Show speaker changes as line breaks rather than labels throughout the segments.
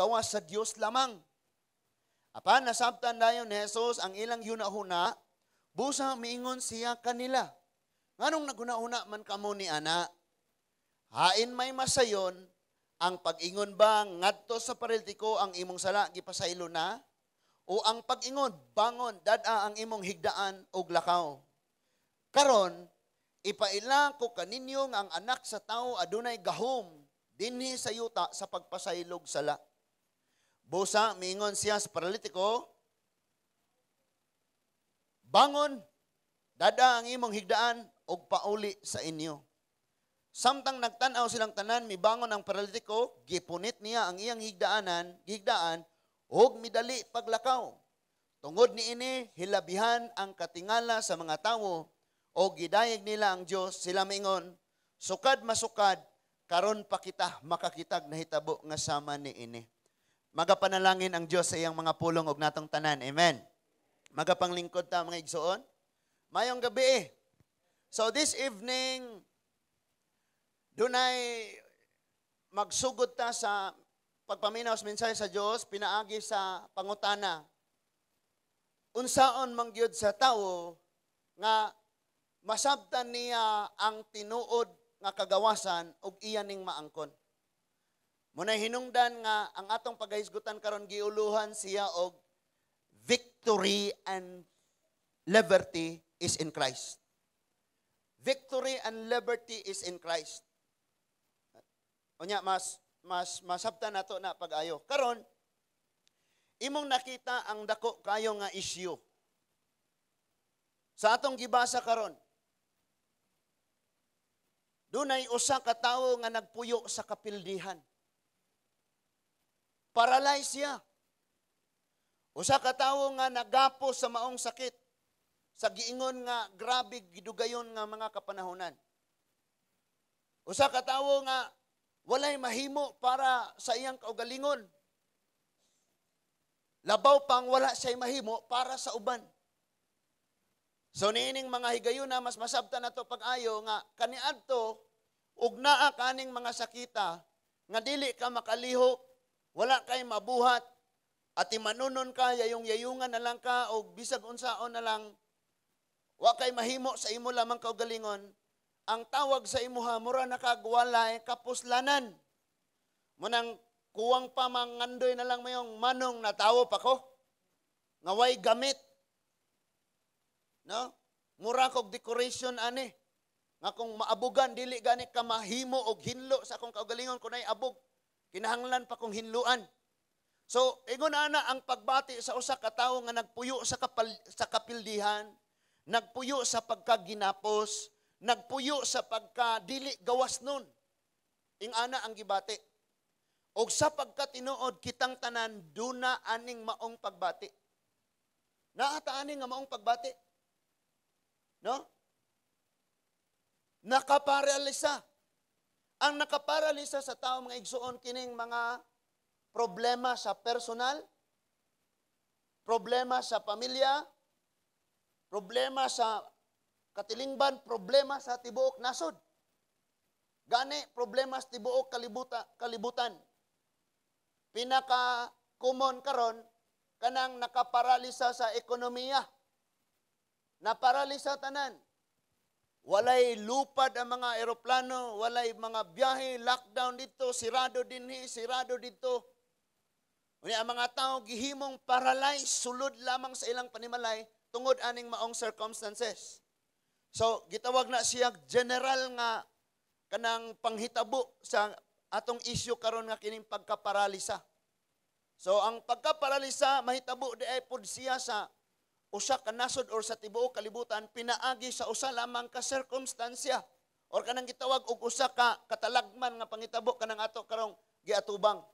gawas sa Dios lamang. Apan nasabtan dayon ni Jesus ang ilang yunahuna, busa miingon siya kanila. Nganong naguna-una man kamo ni ana? Hain may masayon, ang pag-ingon ba ngadto sa paralitiko ang imong sala gipasaylo na? O ang pag-ingon bangon dad-a ang imong higdaan og lakaw? Karon ipaila ko kaninyo nga ang anak sa tao adunay gahom dinhi sa yuta sa pagpasaylog sala. Busa miingon siya sa paralitiko, bangon, dada ang imong higdaan og pauli sa inyo. Samtang nagtan-aw silang tanan, mibangon ang paralitiko, gipunit niya ang iyang higdaan og midali paglakaw. Tungod niini hilabihan ang katingala sa mga tawo o gidayeg nila ang Dios. Sila miingon, sukad masukad, karon pa kita makakitag nahitabo nga sama niini. Magapanalangin ang Diyos sa iyang mga pulong og natong tanan. Amen. Magapanglingkod ta mga igsoon. Mayong gabi. So this evening, dunay magsugod ta sa pagpaminaw sa mensahe sa Diyos, pinaagi sa pangutana. Unsaon mangyud sa tawo nga masabtan niya ang tinuod nga kagawasan ug iya ning maangkon. Munay hinungdan nga ang atong paghisgutan karon giuluhan siya og victory and liberty is in Christ. Victory and liberty is in Christ. Unya mas masabtan nato na pag-ayo. Karon imong nakita ang dako kayo nga issue. Sa atong gibasa karon, dunay usa ka tawo nga nagpuyo sa kapildihan. Paralyze siya. Usa ka tawo nga nagapo sa maong sakit. Sa giingon nga grabe gidugayon nga mga kapanahonan. Usa ka tawo nga walay mahimo para sa iyang kaugalingon. Labaw pang wala siya'y mahimo para sa uban. So niining mga higayon na mas masabtan nato pag-ayo nga kaniadto ug naa kaning mga sakita nga dili ka makalihok, wala kay mabuhat, at imanunon ka, yayong-yayungan na lang ka, o bisag unsaon na lang, wa kay mahimo sa imo lamang kaugalingon, ang tawag sa imuha, mura nakagwalay, kapuslanan. Munang kuwang pa mangandoy na lang mayong manong natawo pa ko, ngaway gamit. No? Mura kog decoration ani, nga kung maabugan, dili gani ka mahimo og hinlo sa akong kaugalingon, kunay abog. Kinahanglan pa kong hinluan. So, ingon ana ang pagbati sa usa ka tawo nga nagpuyo sa kapildihan, nagpuyo sa pagkaginapos, nagpuyo sa pagkadili gawas nun. Ing ana ang gibati. Og sa pagkatinuod kitang tanan duna aning maong pagbati. Naata aning nga maong pagbati. No? Nakaparalisa. Ang nakaparalisa sa tao mga igsuon kining mga problema sa personal, problema sa pamilya, problema sa katilingban, problema sa tibuok nasod. Gani problema sa tibuok kalibutan. Pinaka-common karon kanang nakaparalisa sa ekonomiya. Naparalisa tanan. Walay lupad ang mga eroplano, walay mga biyahe, lockdown dito, sirado dinhi, sirado dito. Unya ang mga tao gihimong paralyzed, sulod lamang sa ilang panimalay tungod aning maong circumstances. So gitawag na siya general nga kanang panghitabo sa atong issue karon nga kining pagkaparalisa. So ang pagkaparalisa mahitabo di ay pud siya sa usa ka nasod or sa tibuok kalibutan pinaagi sa usa lamang ka circumstansya or kanang gitawag og usa ka katalagman nga pangitabo kanang ato karong giatubang.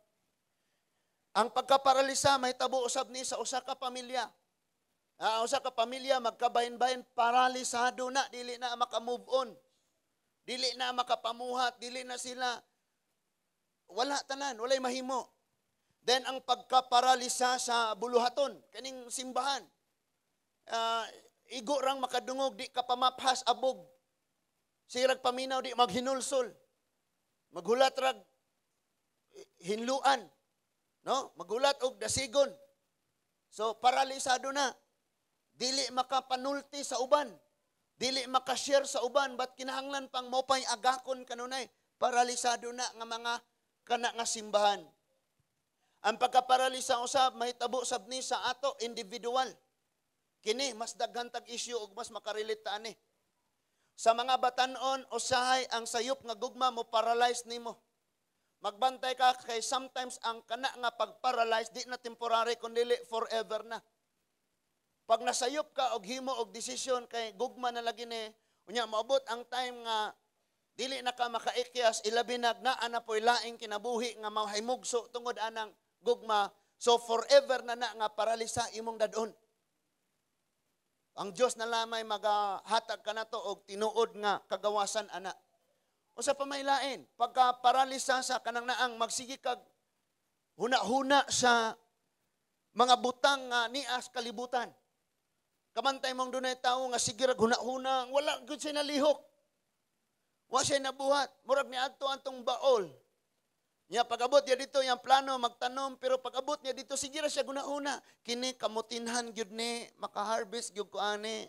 Ang pagkaparalisa mahitabo usab ni sa usa ka pamilya. Usa ka pamilya magkabahin-bahin paralisado na, dili na maka-move on. Dili na makapamuhat, dili na sila wala tanan, walay mahimo. Then ang pagkaparalisa sa buluhaton, kaning simbahan. Igo rang makadungog, di ka pamaphas abog. Sirag paminaw, di maghinulsol. Maghulat rag hinluan. No? Magulat og dasigon. So paralisado na. Dili makapanulti sa uban. Dili makashare sa uban, but kinahanglan pang mopay agakon kanunay. Paralisado na nga mga kana nga simbahan. Ang pagkaparalisa usab mahitabo sab ni sa ato individual. Kini mas daghan tag issue ug mas makarelate ta ani. Sa mga batan-on usahay ang sayop nga gugma mo paralyze nimo. Magbantay ka kay sometimes ang kana nga pagparalyze di na temporary kundi forever na. Pag nasayop ka og himo og desisyon kay gugma na lagi ni unya maabot ang time nga dili na ka makaikyas ilabi na ana poy laing kinabuhi nga mahimugso tungod anang gugma, so forever na nga paralisa imong dadon. Ang Dios na lamay magahatag ka na to og tinuod nga kagawasan ana. Usa pa may lain, pagka paralisa sa kanang naang magsigi kag huna-huna sa mga butang nga nias kalibutan. Kamantay mong dunay tawo nga sige rag huna-huna, wala gud siya nalihok. Wa siya nabuhat, murag niadto antong baol. Nya pag-abot niya dito yung plano magtanom, pero pag-abot niya dito sige ra siya guna-una. Kini kamutinhan gyud ni maka-harvest gyud ko ani.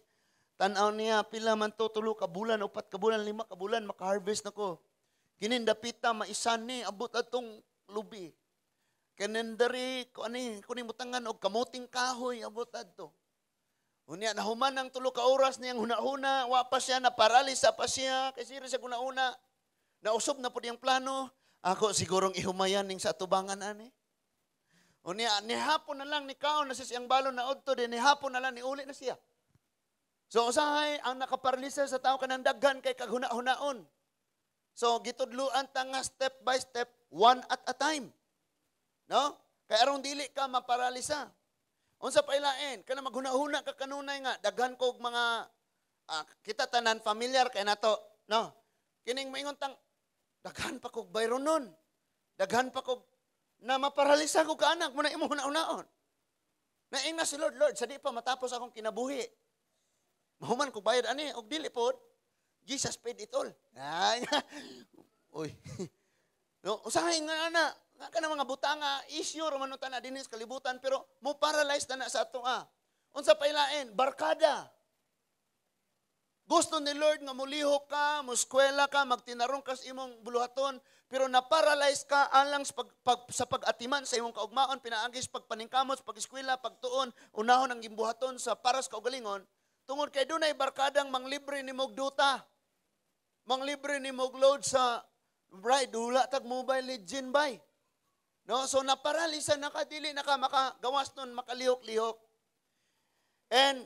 Tan-aw niya pila man to 3 ka bulan, 4 ka bulan, 5 ka bulan maka-harvest nako. Kini dapita maisan ni abot atong lubi. Kanendari ko ani kuning butangan og kamuting kahoy abot adto. Unya nahuman ang 3 ka oras niyang huna-huna, wa pa siya na paralisa pa siya kay sige siya guna-una. Nausob na pud yung plano. Ako sigurong ihumayan ning sa tubangan ani. Unya ni hapon na lang ni kaon na sa siyang balon na udto din ni hapon na lang ni uli na siya. So usahay ang nakaparalisa sa tao kanang daghan kay kaghuna-hunaon. So gitudluan ta nga step by step, one at a time. No? Kay aron dili ka maparalisa. Unsa pa ilain, kana maghuna-huna ka kanunay nga daghan kog mga kita tanan familiar kay nato, no? Kining maingon tang daghan pa kog bayron nun. Daghan pa kog na maparalisa ko ka anak mo na imo huna-hunaon. Naing na si Lord, sa di pa matapos akong kinabuhi. Mahuman kog bayad ani og dili pod. Jesus paid it all. Ay. Oy. No, usahay nga ana, nga kana mga butanga issue ra man ta na dinis kalibutan pero mo paralyze na sa ato Unsa pa ilain? Barkada. Gusto ni Lord nga mulihok ka, muskwela ka, magtinarong ka sa imong buluhaton, pero na-paralyze ka alang sa pag-atiman sa imong kaugmaon, pinaagis pagpaningkamot, pag-eskwela, pagtuon, unahon ang gimbuhaton sa paras kaugalingon, tungod kay dunay barkadang manglibre ni mog duta, manglibre ni mog load sa bride, hula tag mobile legend bay. No? So na-paralyze na ka, dili na ka makagawas nun, makalihok-lihok. And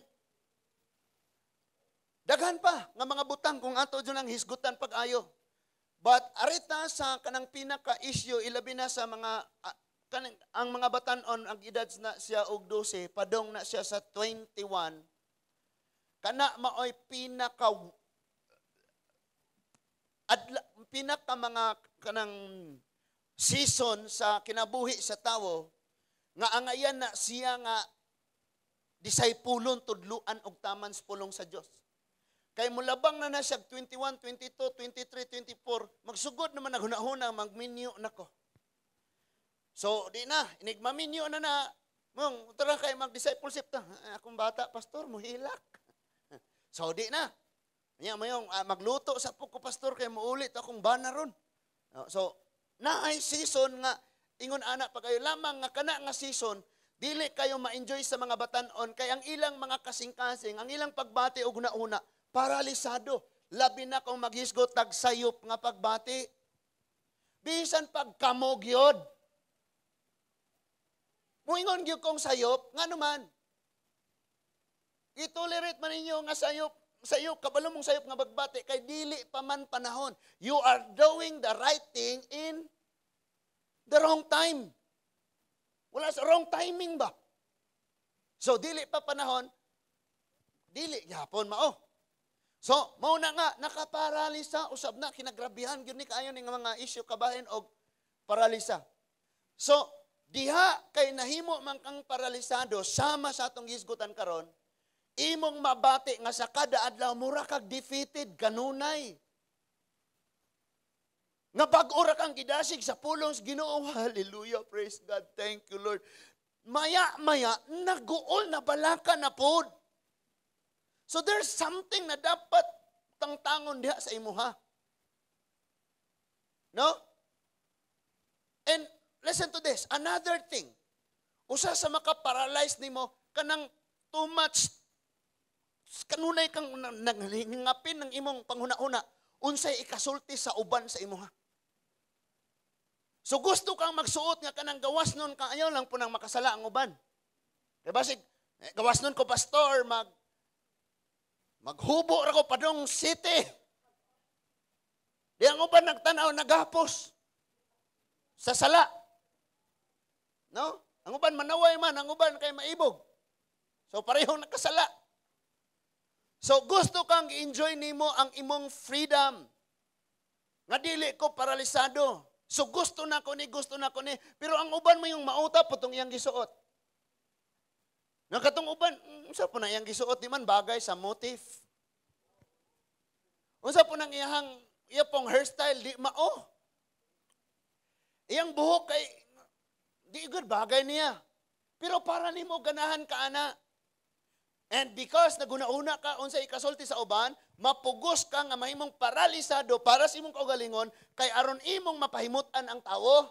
daghan pa nga mga butang kung ato dyan ang hisgutan pag-ayo. But arita sa kanang pinaka-issue, ilabi na sa mga, ang mga batanon, ang edad na siya og 12, padong na siya sa 21, kana maoy pinaka mga kanang season sa kinabuhi sa tawo, nga angayan na siya nga disipulon, tudluan og taman sa pulong sa Dios. Kay mulabang na siya 21, 22, 23, 24, magsugod naman naghuna-huna, magminyo na ko. So, di na, inigmaminyo na mong, tara kayo mag-discipleship ta. Akong bata, pastor, muhilak. So, di na. Magluto sa puko, pastor, kay muulit akong bana ron. So, naay season nga, ingon anak, pag kayo lamang nga kana nga season, dili kayo ma-enjoy sa mga batanon, kay ang ilang mga kasing-kasing, ang ilang pagbati o guna-una, paralisado. Labi na kung maghisgot tag sayop nga pagbati. Bisan pagkamog yod. Muingon gyud kong sayop, nga naman. I-tolerate man ninyo nga sayop, kabalo mong sayop nga pagbati, kay dili pa man panahon. You are doing the right thing in the wrong time. Wala sa wrong timing ba? So, dili pa panahon, dili yapon mao. So, mauna nga, nakaparalisa, usab na, kinagrabihan, yun ni kaayon ng mga issue kabahin o paralisa. So, diha kay nahimo man kang paralisado, sama sa atong gisgutan karon, imong mabati nga sa kada adlaw, mura kag defeated, kanunay. Nga bag-ura kang gidasig sa pulong sa Ginoo. Hallelujah, praise God, thank you Lord. Maya-maya, naguol na balaka na pod. So there's something na dapat tangtangon diha sa imuha. No? And listen to this, another thing. Usa sa maka-paralyze nimo kanang too much kanunay kang nanghingapin ng imong panghuna-una unsay ikasulti sa uban sa imuha. So gusto kang magsuot nga kanang gawas nun kang ayaw lang po nang makasala ang uban. Kaya basig, gawas nun ko pastor, maghubo ra ko padong city. Di ang uban nagtanaw, naghapos sa sala. No? Ang uban manaway man, ang uban kay maibog. So parehong nakasala. So gusto kang i-enjoy nimo ang imong freedom. Nga dili ko paralisado. So gusto na ko ni. Pero ang uban mo yung mauta, putong iyang gisuot. Nakatong uban, unsa po na iyang gisuot, di man bagay sa motif. Unsa po nang iya pong hairstyle, di mao. Iyang buhok kay, di good bagay niya. Pero para nimo ganahan ka ana. And because naguna-una ka unsay ikasulti sa uban, mapugos ka nga mahimong paralisado para sa imong kaugalingon kay aron imong mapahimutan ang tawo.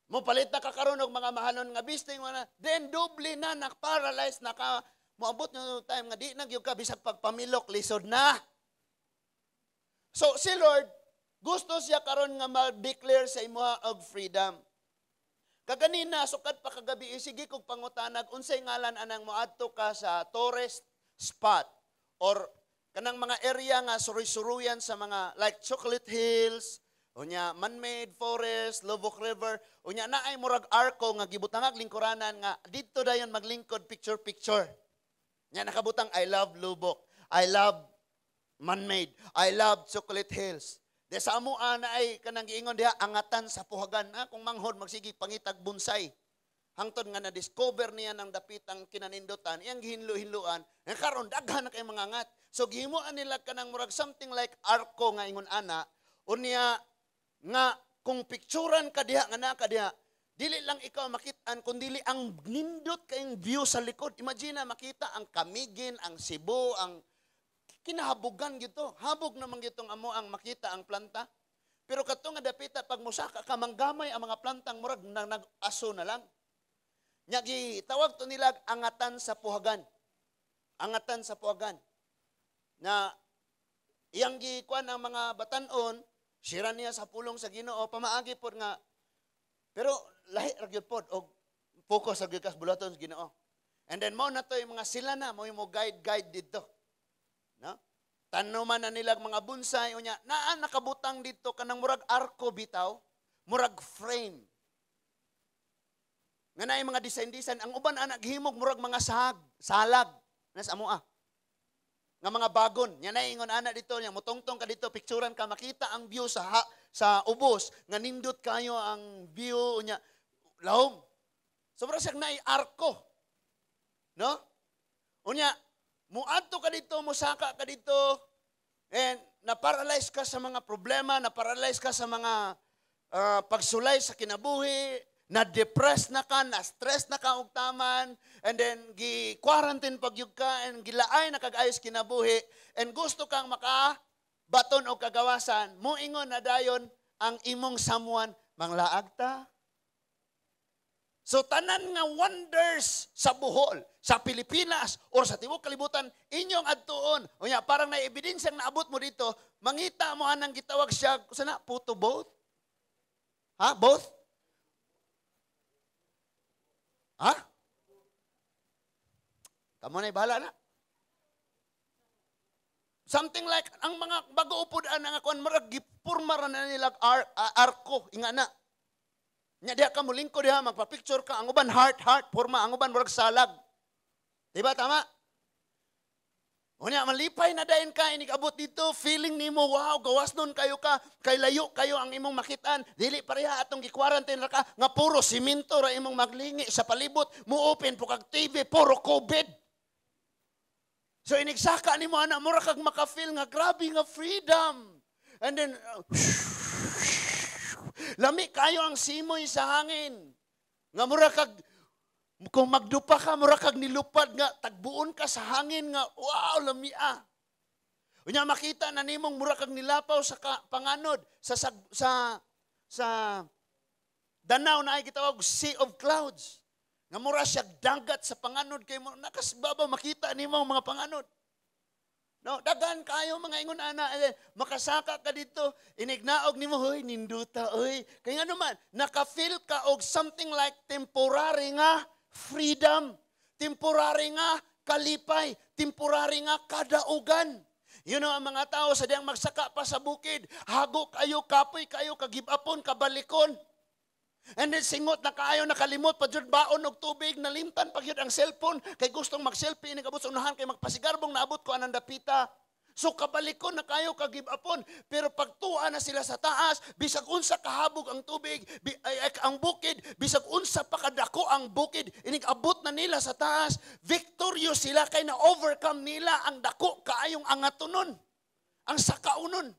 Mopalit na ka karon og mga mahanon nga bisting na, then doble na nakaparalyze na ka, moabot na time nga di na gyud ka bisag pagpamilok lisod na. So si Lord gusto siya karon nga mag-declare sa imuha og freedom. Kaganina, sukat pa kagabi, sige kong pangutanag, unsay ngalan anang moadto ka sa tourist spot or kanang mga area nga suruy-suruyan sa mga like Chocolate Hills, unya man-made forest, Lubbock River, unya naay murag arko nga gibutangag lingkuranan nga dito dayon maglingkod picture-picture. Nya nakabutang I love Lubbock, I love man-made, I love Chocolate Hills. De sa amuan na ay kanang giingon diha angatan sa puhagan kung manghod magsigi pangitag bonsai. Hangtod nga na-discover niya ng dapitang kinanindutan, iyang gihinlo-hinluan, karon daghan na kay mga angat. So gihimuan nila kanang murag something like arko nga ingon ana, unya nga kung picturean ka diha nga naka diha, dili lang ikaw makitaan kundi ang nindot kayong view sa likod. Imagine makita ang Camiguin, ang Cebu, ang kinahabugan gito. Habog naman gitong amo ang makita ang planta. Pero kato nga dapita pag musaka ka manggamay ang mga plantang murag nag-aso na lang. Nya gitawag to nila angatan sa puhagan. Angatan sa puhagan. Na iyang gikuan ang mga batanon, sira niya sa pulong sa Ginoo pamaagi pod nga. Pero lahi ra gyud pod og focus sa gikas bulaton sa Ginoo. And then mo na to yung mga sila na mo guide dito. No? Tanuman na nilag mga bonsai unya naa nakabutang dito kanang murag arko bitaw, murag frame. Nga naay mga design ang uban anak gihimog murag mga salag nas amoa. Nga mga bagon, nya naay ingon ana dito nya motongtong ka dito picturean ka makita ang view sa ubos nga nindot kayo ang view unya lahom. Sobra siya naay arko. No? Unya muadto ka dito, musaka ka dito, and na-paralyze ka sa mga problema, na-paralyze ka sa mga pagsulay sa kinabuhi, na-depress na ka, na-stress na ka og taman, and then gi-quarantine pagyug ka, and gilaay na kag-ayos kinabuhi, and gusto kang makabaton o kagawasan, muingon na dayon ang imong someone, manglaag ta. So tanan nga wonders sa Bohol, sa Pilipinas, or sa tibuok kalibutan, inyong adtuon. Unya, parang na ebidensyang naabot mo dito, mangita mo anang gitawag siya, sana, puto both? Ha? Both? Ha? Kamu na'y bahala na. Something like, ang mga bago-upod ang akuan, marag gipurmara na nila arko, inga na. Nya diha ka mulingko diha magpa-picture ka ang uban heart forma ang uban murag salag. Diba tama? Unya malipay na dayon ka inig abot dito feeling nimo wow gawas nun kayo ka kay layo kayo ang imong makitaan dili pareha atong gi-quarantine ra ka nga puro simento ra imong maglingi sa palibot mo open po kag TV puro COVID. So inigsaka ni mo, anak, mura kag makafeel nga, grabe nga freedom. And then, lami kayo ang simoy sa hangin. Nga mura kag, kung magdupa ka, mura kag nilupad nga, tagbuon ka sa hangin nga, wow, lamia. Unya makita na nimong mura kag nilapaw sa panganod, sa danaw na ay gitawag Sea of Clouds. Nga mura siya dagat sa panganod kay mo nakasbaba makita nimo mga panganod. No, dagan kayo mga ingon ana makasaka ka dito inignaog nimo hoy ninduta oy. Kay nga naman naka-feel ka og something like temporary nga freedom, temporary nga kalipay, temporary nga kadaugan. You know, ang mga tao sa diyang magsaka pa sa bukid, hago kayo, kapoy kayo, kagibapon, kabalikon. And then singot na kaayo nakalimot pa jud baon og tubig nalimtan pag yun ang cellphone kay gustong mag-selfie ni kabot sa unahan kay magpasigarbong naabot ko anang dapita. So kabalikon na kayo kagibapon pero pagtuwa na sila sa taas bisag unsa kahabog ang tubig ang bukid bisag unsa pa kadako ang bukid inig abot na nila sa taas victorious sila kay na overcome nila ang dako kaayong angatonon ang sakaunon.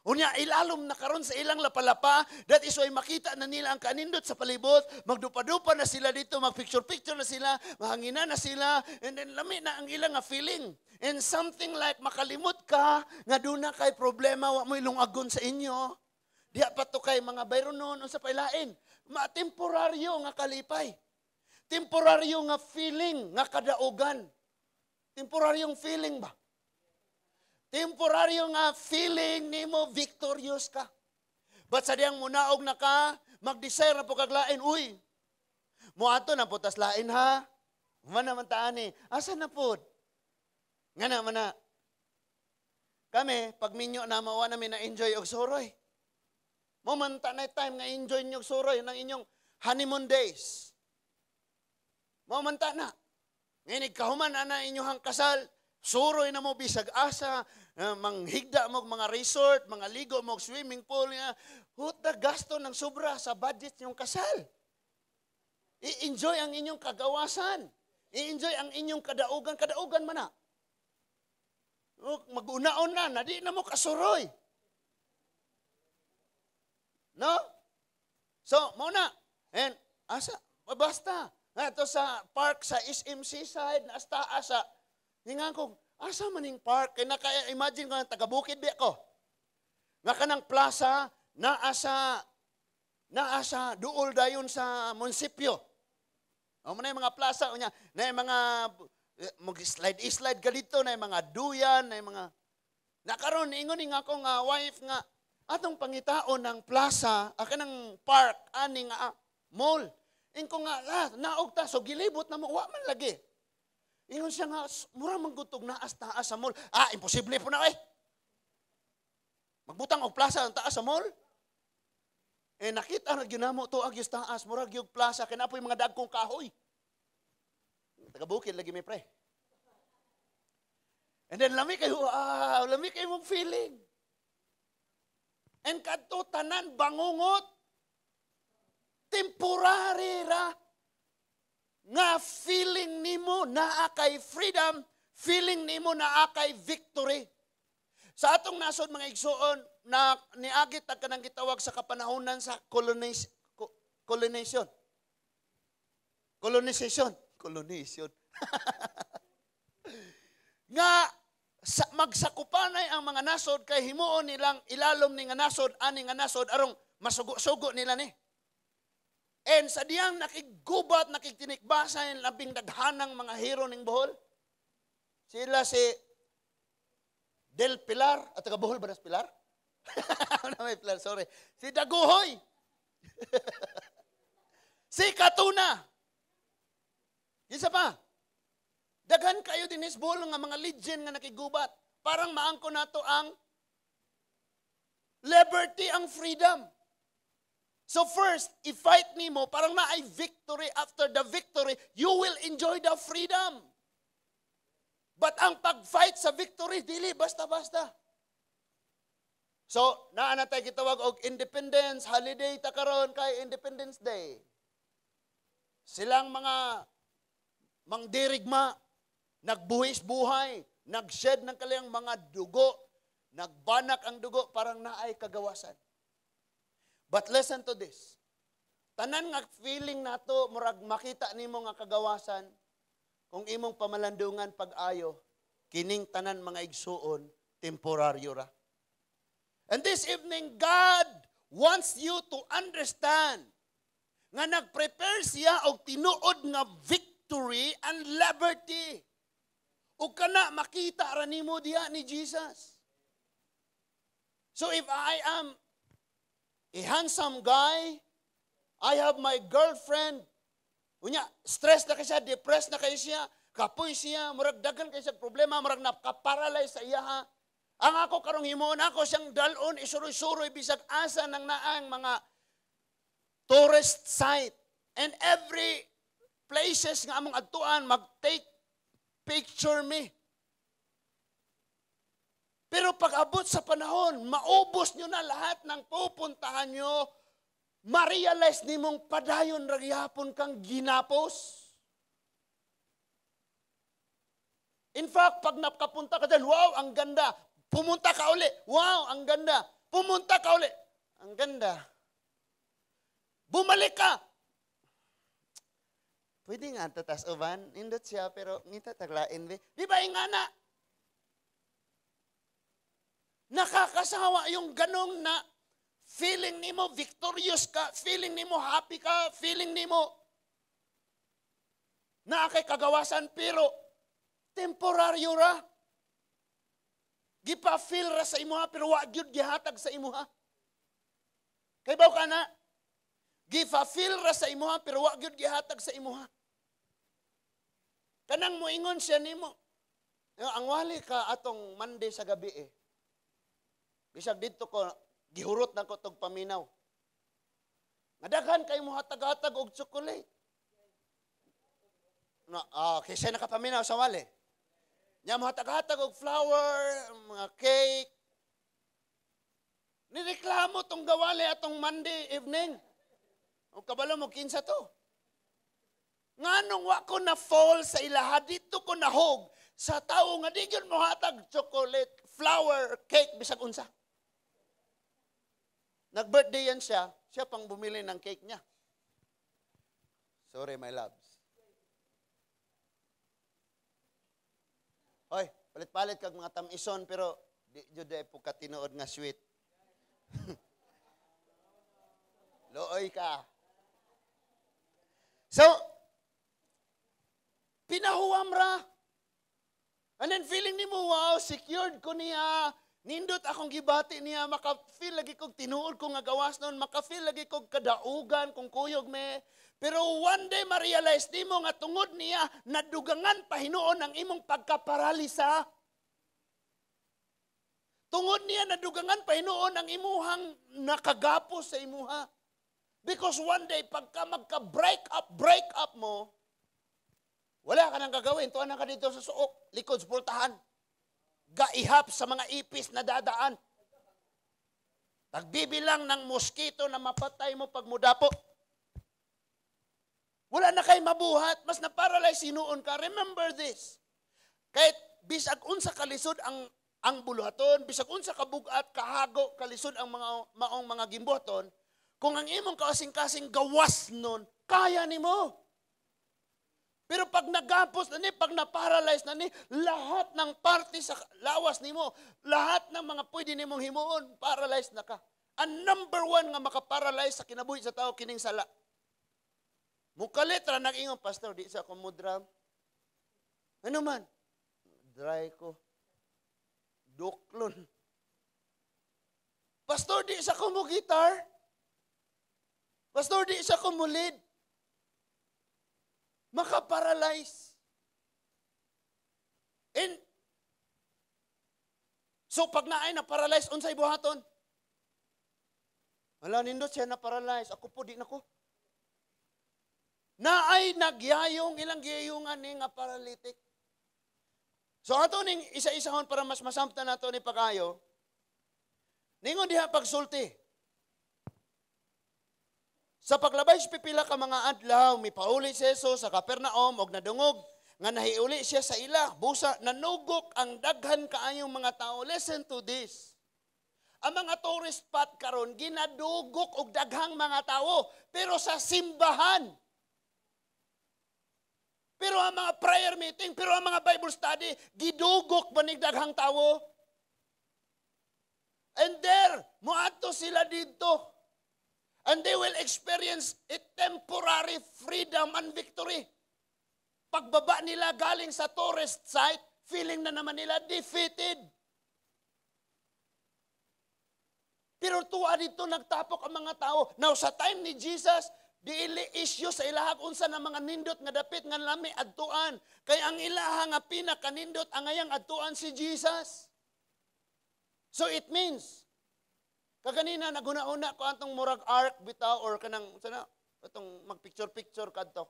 Unya ilalom na karon sa ilang lapalapa, that is why makita na nila ang kanindot sa palibot, magdupa-dupa na sila dito, mag-picture-picture na sila, mahangina na sila, and then lami na ang ilang feeling. And something like makalimot ka, nga doon na kay problema, wa mo ilungagon sa inyo. Diya pa to kay mga bayron noon, sa pailain. Temporaryo nga kalipay. Temporaryo nga feeling, nga kadaugan. Temporaryong feeling ba? Temporaryo nga feeling nimo victorious ka. But sa diyang munaog na ka, mag-desire na po kaglain, uy, muato na po tas lain ha. Mana man taani, asa na po? Nga naman na. Kami, pag minyo na mawa namin na enjoy og suroy. Momenta na time nga enjoy nyo suroy ng inyong honeymoon days. Momenta na. Ngayon, kahuman na inyong kasal, suroy na mo bisag asa, manghigda mo mga resort, mga ligo mo swimming pool nga, huta gasto ng sobra sa budget yung kasal. I-enjoy ang inyong kagawasan. I-enjoy ang inyong kadaugan. Kadaugan man na. Mag-unaon na di na mo kasuroy. No? So, muna. And, asa, basta. Ito sa park sa SM Seaside, nasta asa. Hingan ko, asa maning park? Kaya naka-imagine ko, taga-bukid di ako. Nga kanang plaza, naasa duol dayon sa munisipyo. O mo na yung mga plaza, na yung mga, mag-slide ka dito, na yung mga duyan, na yung mga, nakaroon, ingon nga ako nga, wife nga, atong pangitaon ng plaza, ng park, ani nga, mall. Inko nga, naog ta, so gilibot na mo, wa man lagi. Ingon siya nga, mura manggutog na taas sa mall. Imposible po na Magbutang og plaza ang taas sa mall. Nakita na ginamo to ag yung taas, mura yung plaza, kaya na po yung mga dagkong kahoy. Taga-bukid lagi may pre. And then lami kayo mong feeling. And kadto tanan bangungot, temporary ra, nga feeling nimo naa kay freedom, feeling nimo naa kay victory. Sa atong nasod mga igsoon, na niagit ang kanang gitawag sa kapanahonan sa colonization. Nga magsakupanay ang mga nasod kay himuon nilang ilalom ni nga nasod, ani nga nasod arong masugo-sugo nila ni. And sa diyang nakigubat, nakitinikbasan, labing daghanang mga hero ning Bohol. Sila si Del Pilar, at taga Bohol ba nas Pilar? May Pilar, sorry. Si Daguhoy. Si Katuna. Isa pa. Daghan kayo din is Bohol nga mga legend nga nakigubat. Parang maangko na to ang liberty, ang freedom. So first, i-fight nimo, parang na ay victory. After the victory, you will enjoy the freedom. But ang pag-fight sa victory, dili basta-basta. So, naana tayo kitawag og Independence holiday ta karon kay Independence Day. Silang mga mangdirigma, nagbuhis buhay, Nag-shed ng kanilang mga dugo. Nagbanak ang dugo, parang naay kagawasan. But listen to this. Tanan nga feeling nato, murag makita nimo nga kagawasan, kung imong pamalandungan pag-ayo, kining tanan mga igsuon, temporaryo ra. And this evening, God wants you to understand nga nag-prepare siya og tinuod nga victory and liberty. Ug kana makita ra nimo diha ni Jesus. So if I am a handsome guy, I have my girlfriend, unya, stress na siya, depressed na kayo siya, kapoy siya, murag dagan kayo siya problema, murag nakaparalyze sa iya ha. Ang ako karong himoon ako siyang dalon, isuroy-suroy, bisag asa ng naang mga tourist site. And every places nga among adtuan, mag-take picture me. Pero pag abot sa panahon, maubos nyo na lahat ng pupuntahan nyo, ma-realize ni mong padayon ragyapon kang ginapos. In fact, pag nakapunta ka dyan, wow, ang ganda. Pumunta ka uli, wow, ang ganda. Pumunta ka uli, ang ganda. Bumalik ka. Pwede nga tatas uban, indot siya, pero ngita taglain. Di ba yung nga na? Nakakasawa yung ganong na feeling nimo victorious ka, feeling nimo happy ka, feeling nimo na kay kagawasan, pero temporaryo ra. Gipa-feel ra sa imuha, pero wa gyud gihatag sa imuha. Kay baw ka na, gipa-feel ra sa imuha, pero wa gyud gihatag sa imuha. Kanang moingon siya nimo, ang wali ka atong Monday sa gabi eh. Bisag dito ko, gihurot na ko tog paminaw. Nadaghan kayo mo hatag-hatag og chocolate. Okay, siya nakapaminaw sa wali. Nya mo hatag-hatag og flower, mga cake. Nireklamo tong gawali atong Monday evening. O kabalo mo, kinsa to. Nganong wa ko na fall sa ilaha, dito ko nahog sa tao nga di gyud mo hatag chocolate, flower, cake, bisag unsa. Nag-birthday yan siya pang bumili ng cake niya. Sorry, my loves. Hoy, palit-palit kag mga tamison, pero di jud po ka tinuod nga sweet. Looy ka. So, pinahuwam ra. And then feeling ni mo, wow, secured ko niya. Nindot akong gibati niya, maka-feel lagi kong tinuod ko nga gawas noon, maka-feel lagi kong kadaugan, kung kuyog me. Pero one day ma-realize ni mo nga tungod niya, nadugangan pahinuon ang imong pagkaparalisa. Tungod niya, nadugangan pahinuon ang imuhang nakagapos sa imuha. Because one day, pagka magka-break up mo, wala ka nang gagawin. Tuwan na ka dito sa suok, likod sa pultahan. Gaihap sa mga ipis na dadaan. Pagbibilang ng mosquito na mapatay mo pag mudapo. Wala na kay mabuhat, mas na-paralyze sinuon ka. Remember this. Kahit bisag unsa kalisod ang buluhaton, bisag unsa kabugat, kahago, kalisod ang maong mga gimbuhaton, kung ang imong kasing-kasing gawas nun, kaya nimo. Pero pag nagapos na ni, pag na-paralyze na ni, lahat ng party sa lawas ni mo, lahat ng mga pwede ni mong himuon, paralyzed na ka. Ang number one nga makaparalyze sa kinabuhi sa tao, kining sala. Mukalitra nag-ingon, Pastor, di sa kumudram. Ano man? Dry ko. Duklon. Pastor, di sa kumugitar. Pastor, di sa kumulid. Makaparalyze. And so pag naay na paralyze unsay buhaton? Wala nindot siya na paralyze, ako po di nako. Naay nagyayong ilang giyayungan ni nga paralytic. So ato ning isa-isahon para mas masamtan nato ni pagayo. Ningon diha pagsulti. Sa paglabay pipila ka mga adlaw, mi pauli si Jesus sa Capernaum og nadungog nga nahiuli siya sa ila, busa nanugok ang daghan kaayong mga tao. Listen to this. Ang mga tourist spot karon ginadugok og daghang mga tao, pero sa simbahan. Pero ang mga prayer meeting, pero ang mga Bible study, gidugok ba ning daghang tao? And there, muadto sila dito. And they will experience a temporary freedom and victory. Pagbaba nila galing sa tourist site, feeling na naman nila defeated. Pero tuwa dito nagtapok ang mga tao. Now sa time ni Jesus, diili issue sa ilahag unsa na mga nindot nga dapit nga lami adtuan. Kay ang ilaha nga pinakanindot ang ngayang adtuan si Jesus. So it means, kaganina naguna-una ko antong murag ark bitaw or kanang sana atong magpicture-picture kadto.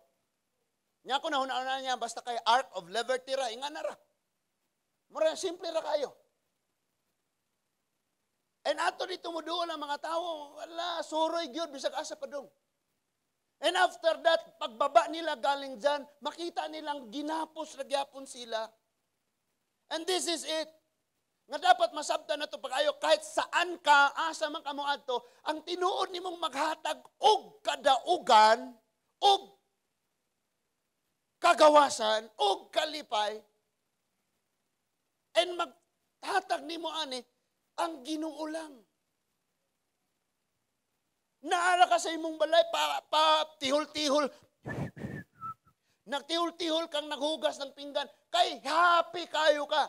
Nya ko nahuna-una niya basta kay Ark of Liberty ra inga na ra. Mura simple ra kayo. And ato dito mo duol ang mga tao, wala suroy gyud bisag asa padung. And after that, pagbaba nila galing dyan, makita nilang ginapos na gyapon sila. And this is it. Nga dapat masabtan na ito pag-ayo, kahit saan ka, asa man ka mo ato, ang tinuod nimong maghatag og kadaugan, og kagawasan, og kalipay, and maghatag nimo ani, ang Ginoo lang. Naara ka sa imong balay, tihol-tihol, nagtihol-tihol kang naghugas ng pinggan, kay happy kayo ka.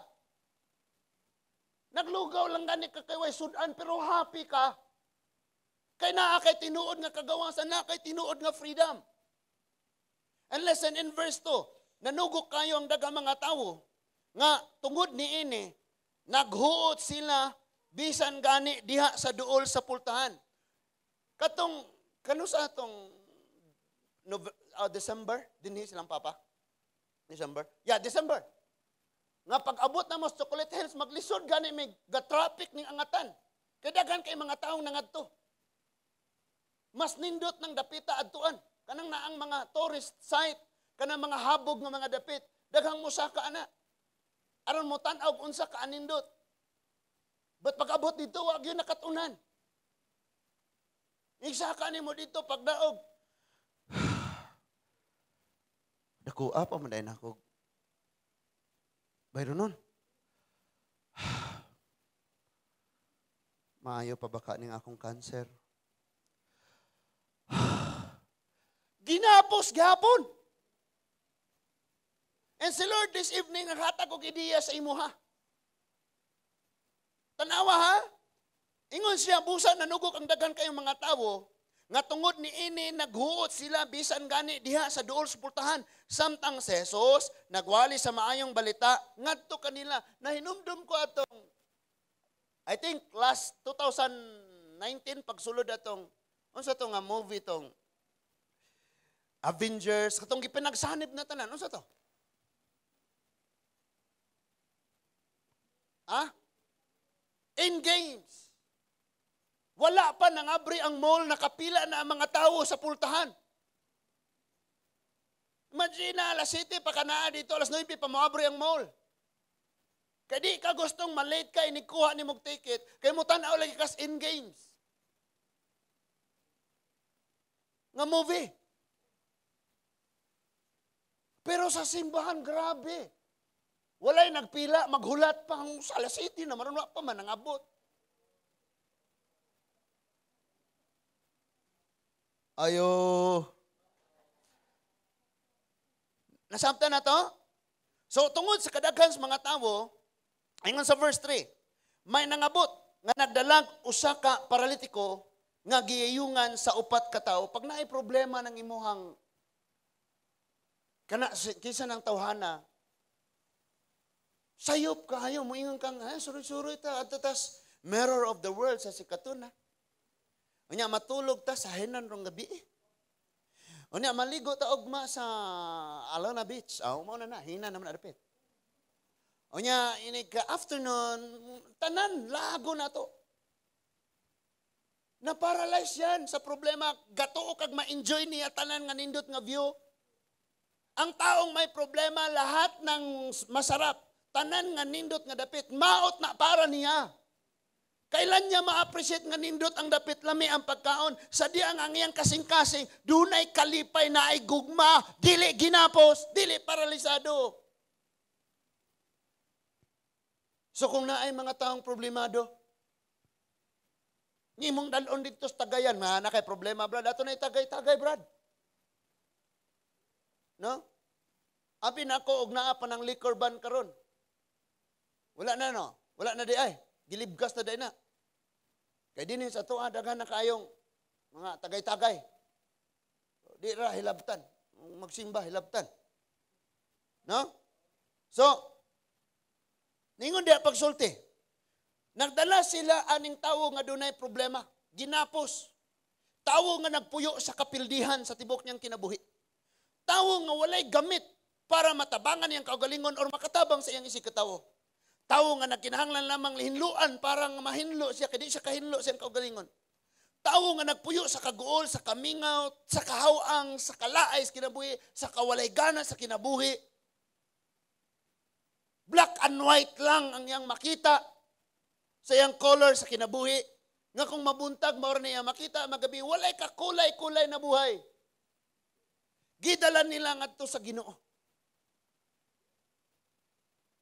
Naglugaw lang gani ka kay way sudan, pero happy ka. Kay naa kay tinuod nga kagawasan, naa kay tinuod nga freedom. And listen, in verse 2, nanugok kayo ang daghang mga tao, nga tungod ni ini, naghuot sila, bisan gani diha sa duol sa pultahan. Katong, kano sa atong December, dinhi silang papa? December? Yeah, December. Nga pag-abot na mo sa Chocolate Hills, maglisod gani may ga-traffic ning angatan. Kaya daghan kay mga taong nangadto. Mas nindot ng dapita adtuan. Kanang naang mga tourist site, kanang mga habog ng mga dapit, daghang musaka ana. Aron mo tan-aw unsa ka anindot. But pag-abot dito, wag yun nakatunan. Igsaka ni mo dito pagdaog. Dakuha pa man dayon ako. Bayro nun. Maayo pa baka ning akong cancer. Ginapos gapon. And si Lord this evening naghatag og ideya sa imuha. Tanawa ha? Ingon siya busa nanugok ang daghan kayong mga tawo nga tungod ni ini naghuot sila bisan gani diha sa duol sa pultahan samtang si Jesus nagwali sa maayong balita ngadto kanila. Nahinumdum ko atong I think last 2019 pagsulod atong unsa to nga movie tong Avengers, katong gipinagsanib na tanan. Ano sa to? In games. Wala pa nangabri ang mall, nakapila na ang mga tao sa pultahan. Imagine na, alas 7 pa ka na dito, alas 9 pa maabri ang mall. Kaya di ka gustong malate ka, inikuha ni mong ticket, kaya mo tanaw lagi kas in games. Nga movie. Pero sa simbahan, grabe. Walay nagpila, maghulat pa ang sa alas 7 na marunong pa man ang abot. Ayo. Nasabtan na to? So, tungod sa kadaghan sa mga tao, ayun sa verse 3, may nangabot nga nagdalag usa ka paralitiko nga giyayungan sa upat ka tawo. Pag naay problema ng imuhang kana kisa ng tawhana, sayop kayo, moingon kang, suroy-suroy ta, at tas mirror of the world sa sikatuna. Unya matulog ta sa hinan rong gabi. Unya maligo ta ogma sa Alana Beach. Mao na hinan naman adapit. Unya ini ka afternoon, tanan lago na to. Na-paralyze yan sa problema, gato kag ma-enjoy niya tanan nga nindot nga view. Ang taong may problema, lahat ng masarap, tanan nga nindot nga dapit, maot na para niya. Kailan niya ma-appreciate nga nindot ang dapit lami ang pagkaon? Sa diang ang iyang kasing-kasing, dunay kalipay na ay gugma, dili ginapos, dili paralisado. So kung naay mga taong problemado, ngimong dalon dito sa Tagayan, na kay problema, brad, ato na itagay-tagay, brad. No? Abi na ako, og naa pa ng liquor ban karon. Wala na, no? Wala na di ay. Gilibgas na di na. Kaya din sa ito, daghan na kayong mga tagay-tagay. Di ra, hilabtan. Magsimba, hilabtan. No? So, ningon di pagsulti. Nagdala sila aning tawo nga dunay problema. Ginapos. Tawo nga nagpuyo sa kapildihan sa tibok niyang kinabuhi. Tawo nga walay gamit para matabangan niyang kaugalingon or makatabang sa iyang isikatawo. Tawo nga nagkinahanglan lamang lihinluan para mahinlo siya, kaya di siya kahinlo siyang kaugalingon. Tawo nga nagpuyo sa kaguol, sa kamingaw, sa kahawang, sa kalaay sa kinabuhi, sa kawalay gana sa kinabuhi. Black and white lang ang iyang makita sa iyang color sa kinabuhi. Nga kung mabuntag, maura niya makita, magabi, walay ka kulay-kulay na buhay. Gidalan nila ngadto sa Ginoo.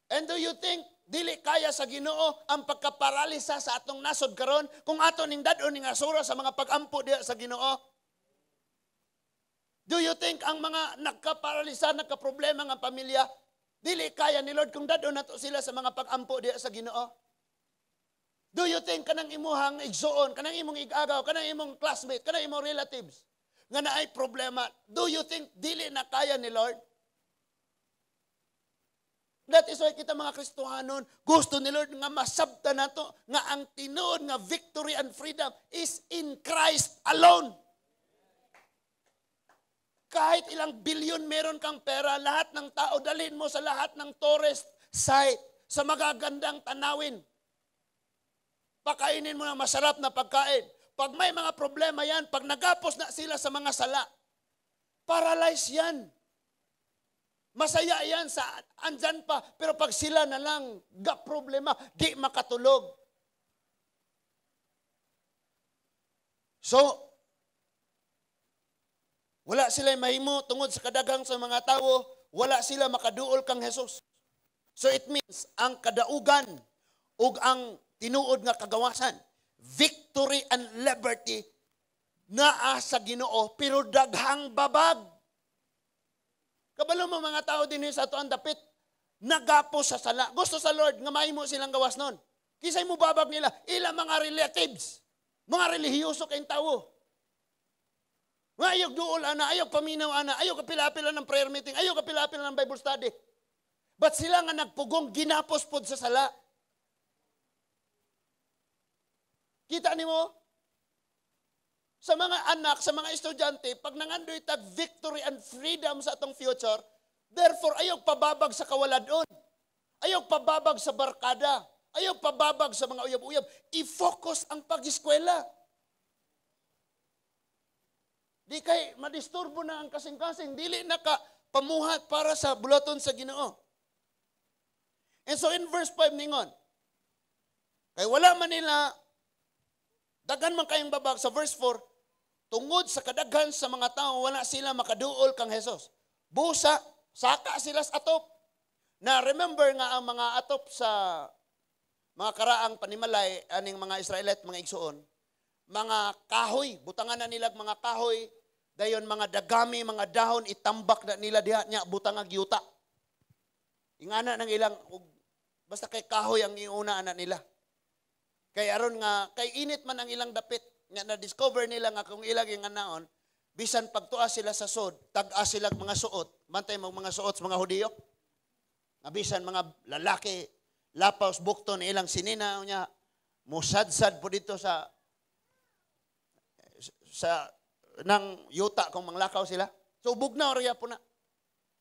And do you think dili kaya sa Ginoo ang pagkaparalisa sa atong nasod karon kung ato ning dadon ning asura sa mga pagampo diha sa Ginoo? Do you think ang mga nagkaparalisa, nagkaproblema nga pamilya, dili kaya ni Lord kung dadon nato sila sa mga pagampo diha sa Ginoo? Do you think kanang imuhang igsuon, kanang imong igagaw, kanang imong classmate, kanang imong relatives nga naay problema, do you think dili na kaya ni Lord? That is why kita mga Kristohanon, gusto ni Lord nga masabta nato nga ang tinuod nga victory and freedom is in Christ alone. Kahit ilang bilyon meron kang pera, lahat ng tao, dalhin mo sa lahat ng tourist site, sa magagandang tanawin. Pakainin mo ng masarap na pagkain. Pag may mga problema yan, pag nagapos na sila sa mga sala, paralyze yan. Masaya yan sa andyan pa, pero pag sila na lang problema, di makatulog. So, wala sila mahimo tungod sa kadagang sa mga tao, wala sila makaduol kang Jesus. So it means, ang kadaugan ug ang tinuod nga kagawasan, victory and liberty naa sa Ginoo, pero daghang babag. Kabalo mo mga tao din sa ato ang dapit, nagapos sa sala. Gusto sa Lord nga mahimo silang gawas nun. Kisay mo babag nila, ilang mga relatives, mga relihiyoso kayong tao. Nga ayog duol ana, ayog paminaw ana, ayog kapila-pila ng prayer meeting, ayog kapila-pila ng Bible study. But sila nga nagpugong ginapos pod sa sala. Kita ni mo? Sa mga anak, sa mga estudyante, pag nangandoy tag victory and freedom sa atong future, therefore, ayaw pababag sa kawaladon. Ayaw pababag sa barkada. Ayaw pababag sa mga uyab-uyab. I-focus ang pag-eskwela. Di kay madisturbo na ang kasing-kasing. Dili na ka pamuhat para sa bulaton sa Ginoo. And so in verse 5 ningon, kay wala man nila, daghan man kayong babag sa verse 4, tungod sa kadaghan sa mga tao, wala sila makaduol kang Jesus. Busa, saka sila sa atop. Na remember nga ang mga atop sa mga karaang panimalay, aning mga Israelite, mga igsuon, mga kahoy, butangan na nila mga kahoy, dayon mga dagami, mga dahon, itambak na nila diha niya, butang gyuta. Ingana ng ilang, basta kay kahoy ang iuna na nila. Kay aron nga, kay init man ang ilang dapit, nga na-discover nila nga kung ilang yung anaon, bisan pagtuas sila sa sod, tag-a sila mga suot, bantay mga suot sa mga Hudiyo, nga bisan mga lalaki, lapaw bukton ilang sinina niya, musadsad po dito sa nang yuta kung manglakaw sila. So bugnaw riya po na.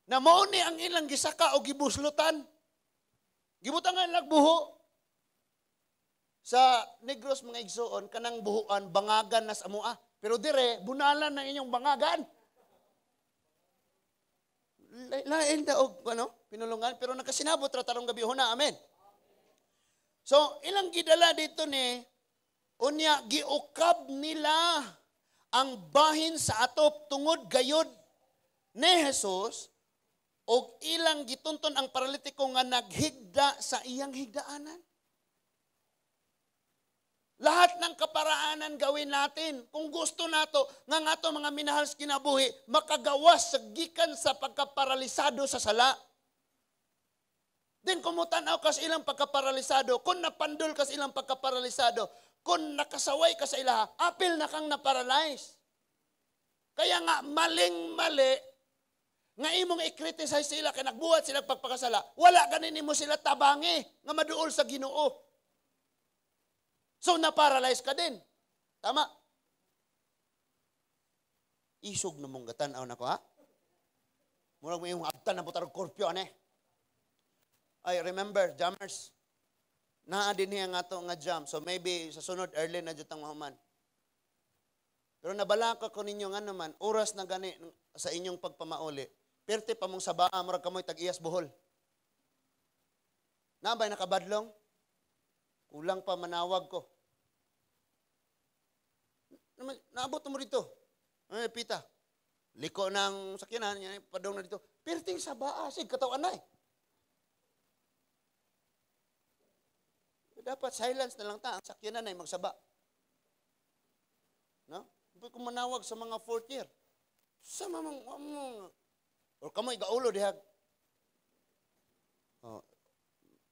Na mao ni ang ilang gisaka o gibuslutan. Gibutangan lagbuho. Sa Negros mga igsuon, kanang buhuan, bangagan na sa mua. Pero dire, bunalan na inyong bangagan. lain daog pinulungan pero nakasinabot ra tarong gabi huna. Amen. So ilang gidala dito ni unya giukab nila ang bahin sa atop tungod gayod ni Jesus og ilang gitunton ang paralitiko nga naghigda sa iyang higdaanan. Lahat ng kaparaanan gawin natin. Kung gusto nato nga ngato mga minahal sa kinabuhi, makagawas sa gikan sa pagkaparalisado sa sala. Din kumutanaw ka sa ilang pagkaparalisado, kung napandol ka sa ilang pagkaparalisado, kung nakasaway ka sa ilaha, apil na kang naparalyze. Kaya nga maling-mali, nga imong i-criticize sila, kaya nagbuhat sila pagpakasala, wala ganin mo sila tabangi, nga maduol sa Ginoo. So, na-paralyze ka din. Tama? Isog na mong gatanaw na ko, ha? Murag mo yung abtan na butarog korpyo, ane? I remember, jammers, naa din niya nga to nga jam. So, maybe sa sunod, early na dyan mahuman. Pero nabalaka ko ninyo nga naman, oras na gani sa inyong pagpamauli, perte pa mong sabaa, murag kamoy tag-iyas buhol. Nabay nakabadlong? Kulang pa manawag ko. Naabot mo dito. Pita. Liko ng sakyanan, padong na dito. Perting sabaa, sig katawan na eh. Dapat silence na lang ta, ang sakyanan na magsaba. No? Kung manawag sa mga fourth year, sa mamang, or kamoy gaulo dihag. Oh,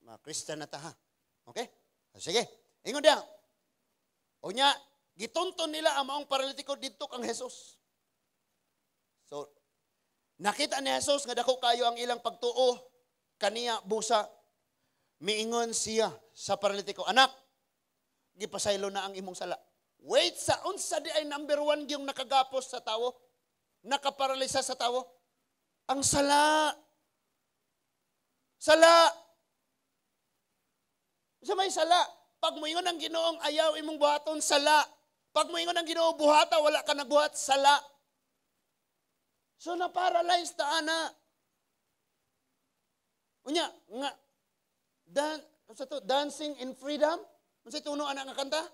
mga Christian na ta ha. Okay? Sige, ingon diya. O niya, gitunton nila ang maong paralitiko dito kang Jesus. So, nakita ni Jesus nga dako kayo ang ilang pagtuo, kaniya busa, miingon siya sa paralitiko, anak, gipasaylo na ang imong sala. Wait, sa unsa di ay number 1 yung nakagapos sa tawo, nakaparalisa sa tawo? Ang sala. Sala. Sa may sala, pag mo ingon ang Ginoong ayaw imong buhaton, sala. Pag mo ingon ang Ginoo buhata, wala ka nagbuhat, sala. So na-paralyzed ta ana. Unya, nga, dancing in freedom? Unsay tuno ana nga kanta?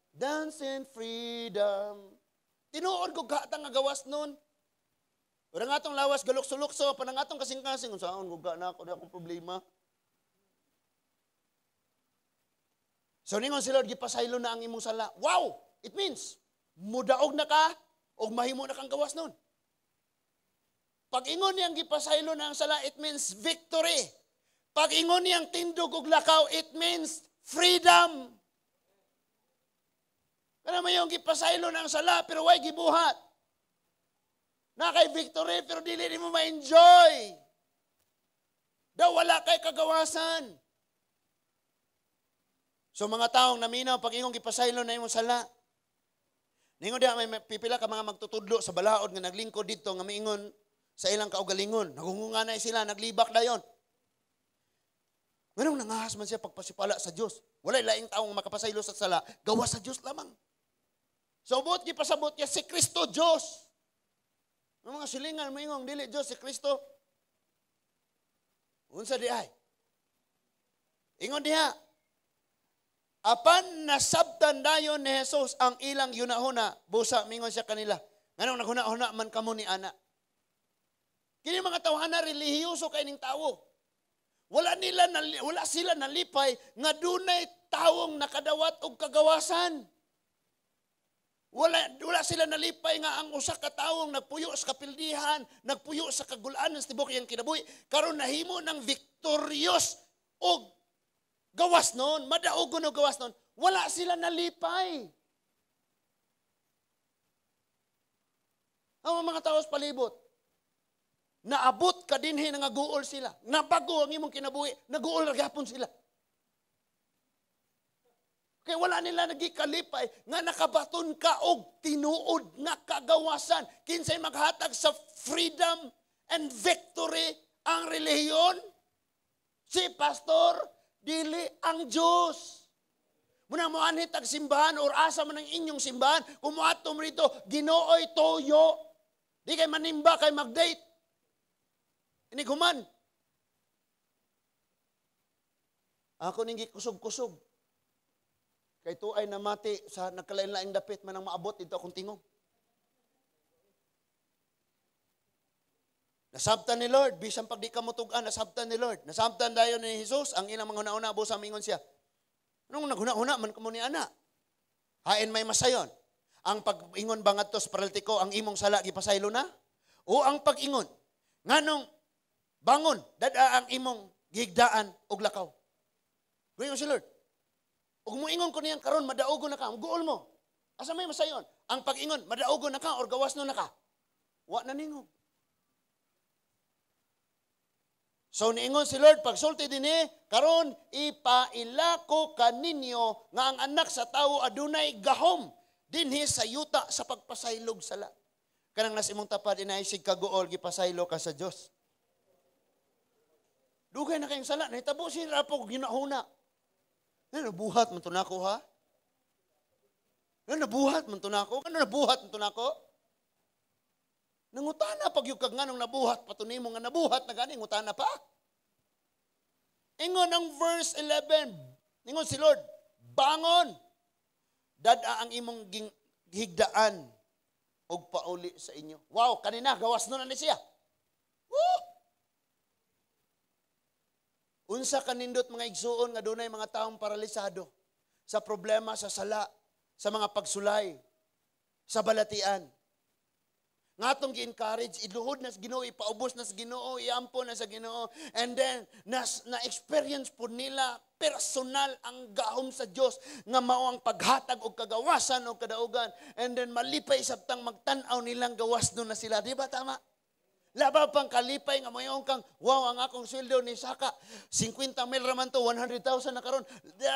Dance in freedom. Tinuod ko gatang nga gawas nun. Wala nga atong lawas galok-sulokso, panang atong kasing-kasing, unsaon ko na ako, di akong problema. So ningon si Lord, gipasaylo na ang imong sala. Wow! It means, mudaog na ka, o mahimo na kang gawas nun. Pag ingon niyang gipasaylo na ang sala, it means victory. Pag ingon niyang tindog og lakaw, it means freedom. Kana mo yung gipasaylo na ang sala, pero way gibuhat. Na kay victory, pero dili mo ma-enjoy. Daw wala kay kagawasan. So mga taong naminaw, pag ingong gipasaylo na imong sala, ningon diha may pipila ka mga magtutudlo sa balaod nga naglingkod dito, nga miingon sa ilang kaugalingon. Nagungunga na sila, naglibak na yon. Nganong nangahas man siya pagpasipala sa Diyos. Walay laing taong makapasaylo sa sala, gawa sa Diyos lamang. So buot gipasabot niya si Kristo Diyos. Ang mga silingan, maingong dili Diyos, si Kristo. Unsa di ay? Ingon diha, apan nasabtan dayon ni Jesus ang ilang yunahuna, busa mingon siya kanila. Nganong naghuna-huna man kamo ni ana. Kini mga tawhana relihiyoso kay ning tawo. Wala sila nalipay nga dunay tawong nakadawat og kagawasan. Wala sila nalipay nga ang usa ka tawong nagpuyo sa kapildihan, nagpuyo sa kagulanan sa tibok iyang kinabuhi, karon nahimo ng victorious og gawas noon, madaogon o gawas noon, wala sila nalipay. Ang mga tao sa palibot, naabot ka dinhi nga guol sila. Nabago ang imong kinabuhi, naguol ra gyapon sila. Kaya wala nila nagikalipay nga nakabaton ka og tinuod nga kagawasan. Kinsay maghatag sa freedom and victory ang relihiyon? Si pastor, dili ang Diyos. Muna mo anhit ang simbahan or asa man ang inyong simbahan, kumuatom rito, Ginooy toyo. Di kay manimba kay mag-date. Inighuman. Ako ning kusog-kusog. Kay tuay na mati sa nagkalain-laing dapit man ang maabot dito akong tingog. Nasabtan ni Lord, bisan pag di ka mutugan, nasabtan ni Lord. Nasabtan dayon ni Jesus, ang ilang mga huna-huna, busa mingon siya. Anong naghuna-huna man kamo ni ana? Hain may masayon. Ang pag-ingon ba ngadto sa paralitiko, ang imong sala gipasaylo na? O ang pag-ingon, nganong bangon, dada ang imong gigdaan og lakaw. Guyon si Lord. Ug mo ingon ko niyan karon madaogon na ka, guol mo. Asa may masayon? Ang pag-ingon, madaogon na ka or gawas no na ka. Wa na ningog. So niingon si Lord, pagsulti din karon ipailako kaninyo nga ang anak sa tao adunay gahom dinhi sa yuta sa pagpasaylog sala. Kanang nas imong tapad inaisig kaguol gipasaylo ka sa Dios. Dugay na kayong sala, nahitabo si rapo ginahuna. Nabuhat man to nako ha? Nabuhat man to nako? Ano nabuhat man to nako? Nangutana pag yung kagnganong nabuhat, patunay mo nga nabuhat na gani, ngutana pa. Ingon ang verse 11, ingon si Lord, bangon, dada ang imong higdaan, og pauli sa inyo. Wow, kanina, gawas nun na siya. Woo! Unsa kanindot mga igsuon nga dunay mga taong paralisado sa problema sa sala, sa mga pagsulay, sa balatian. Nga atong gi-encourage, iluhod na sa Ginoo, ipaubos na sa Ginoo, iampo na sa Ginoo, and then na-experience po nila personal ang gahom sa Dios nga mao ang paghatag og kagawasan og kadaugan, and then malipay sabtang magtan-aw nilang gawas no na sila. Di ba tama? Labaw pang kalipay nga mayong kang, wow, ang akong sweldo ni Saka, 50 mil raman to, 100,000 na karon.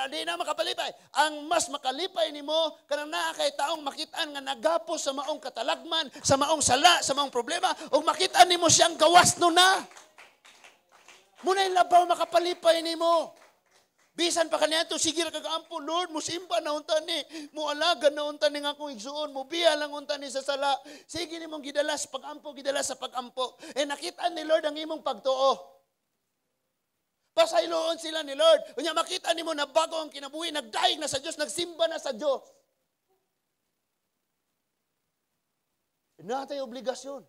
Di na makapalipay. Ang mas makalipay nimo kanang naa kay taong makitaan nga nagapos sa maong katalagman, sa maong sala, sa maong problema, ug makitaan nimo siyang gawas no na. Munay labaw makapalipay nimo. Bisan pa kaniadto sige ra kagaampo, Lord, mo simba na unta ni, mo alaga na unta ni nga akong igsuon, mo biya lang unta ni sa sala. Sige nimong gidala sa pagampo, gidala sa pagampo. Nakita ni Lord ang imong pagtuo. Pasayloon sila ni Lord. Unya makita nimo na bago ang kinabuhi, nagdaig na sa Dios, nagsimba na sa Dios. Natay obligasyon.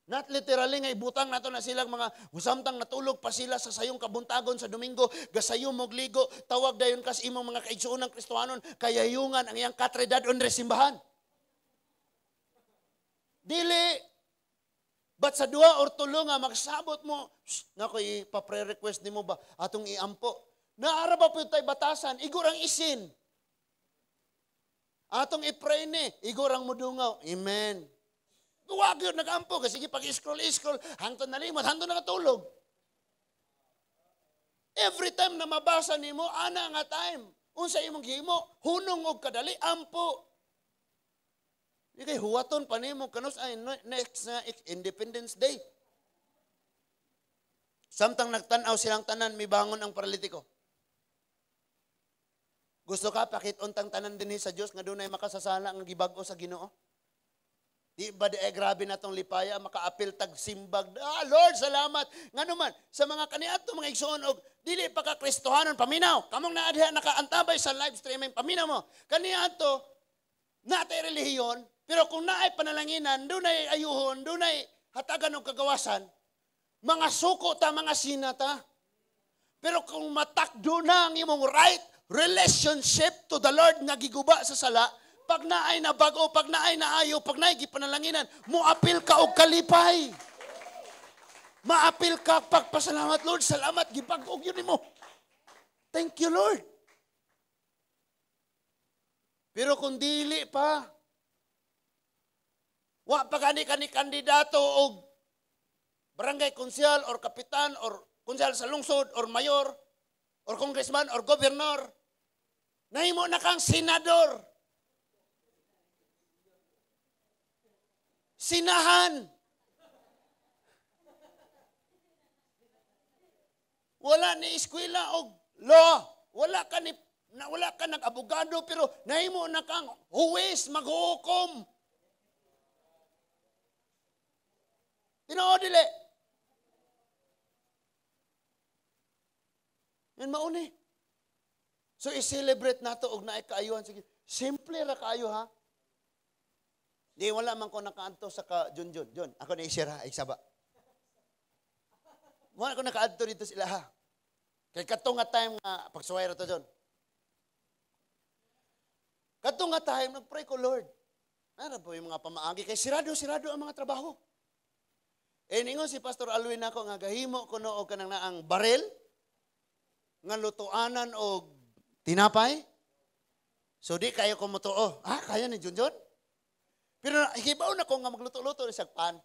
Not literally nga ibutang nato na silang mga husamtang natulog pa sila sa sayong kabuntagon sa Domingo, gasayong mogligo, tawag dayon kas imong mga kaigsuonang Kristohanon, kayayungan ang iyang katredad unre simbahan. Dili, but sa duha or tulo nga magsabot mo, nako ipa-pre-request nimo ba atong iampo. Naara ba pud tay batasan, igor ang isin. Atong i-pray ni, igor ang mudungaw. Amen. Huwag yun, nag-ampo. Kasi pag-scroll, hangtod na limot, hangtod na katulog. Every time na mabasa nimo, ana nga time. Unsa imong gihimo, hunong og kadali, ampo. Di kay huwaton pa nimo kanus ay next na Independence Day. Samtang nagtanaw silang tanan, mibangon ang paralitiko. Gusto ka, pakit-untang tanan din sa Diyos nga dunay makasasala ang gibag-o sa Ginoo? Di ba grabe na tong lipaya, maka-apil tag simbag. Lord, salamat. Nga naman, sa mga kaniadto mga igsoon og dili pa ka Kristohanon paminaw. Kamong naadha nakaantabay sa live streaming paminaw mo. Kaniadto natay relihiyon, pero kung naay panalanginan, dunay ayuhon, dunay hatagan og kagawasan, mga suko ta, mga sinata. Pero kung matakdo na ang imong right relationship to the Lord nga giguba sa sala, pag naay na bago, pag naay na ayaw, pag naay gipanalanginan, muapil ka og kalipay. Maapil ka pagpasalamat, Lord, salamat, gibag-og yun mo. Thank you, Lord. Pero kung dili pa, wa pa gani kandidato og barangay konsyal or kapitan or konsyal sa lungsod or mayor or congressman or gobernador, nahimo na kang senador. Sinahan. Wala ni eskwela og law. Wala ka nag-abogado pero nahimo na kang huwes maghuhukom. Tinuod dili. Yan mauni. So, i-celebrate nato og naay kaayuhan. Sige, simple ra kaayo ha. Di, wala man ko nakaanto sa ka-Junjun. Jun, ako na i-share ha, iksaba. Wala ko nakaanto dito sila ha. Kaya katong nga time nga, pagsuway ra to Jun. Katong nga time, nag-pray ko, Lord. Ano po yung mga pamaagi? Kaya sirado ang mga trabaho. Ningon si Pastor Alwin ako nga gahimo ko no og kanang naang barel nga lutuanan og tinapay. So di kayo ko motuo. Kaya ni Junjun? Pero hibaw na ko nga magluto-luto sa pan.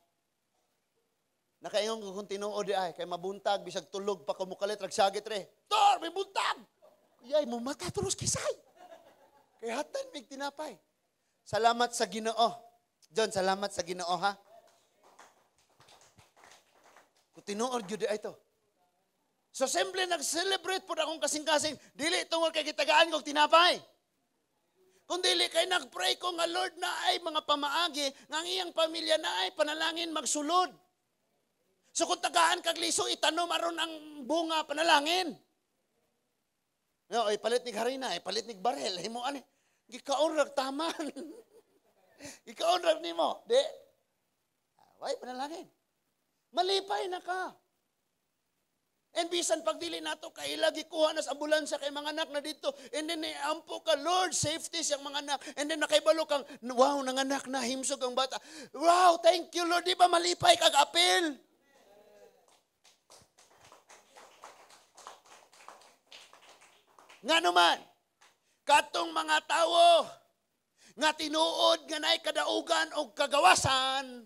Nakaingon ko kung tinuod di ay kay mabuntag bisag tulog pa ko mukalit ragsagit re. Tor, may buntag. Yay, mo mata tulos kisay. Kay hatan mig tinapay. Salamat sa Ginoo. John, salamat sa Ginoo ha. Kung tinuod gyud ay to. So simple nag-celebrate po akong kasing-kasing. Dili tungod kay gitagaan kog tinapay. Kung dili kay nag-pray ko nga Lord na ay mga pamaagi, nga ang iyang pamilya na ay panalangin magsulod. So kung tagaan kag liso, itanom aron ang bunga panalangin. No, ay palit ni harina, ay palit ni barel, himo ani. Gikaon ra taman. Gikaon ra nimo, di. Way panalangin. Malipay na ka. And bisan pagdili nato kay lagi kuha na sa ambulansya kay mga anak na dito. And then ampo ka, Lord, safety siyang mga anak. And then nakaibalo kang, wow, nanganak na, himsog ang bata. Wow, thank you, Lord. Di ba malipay kag apil? Nga naman, katong mga tao nga tinuod nga naay kadaugan o kagawasan,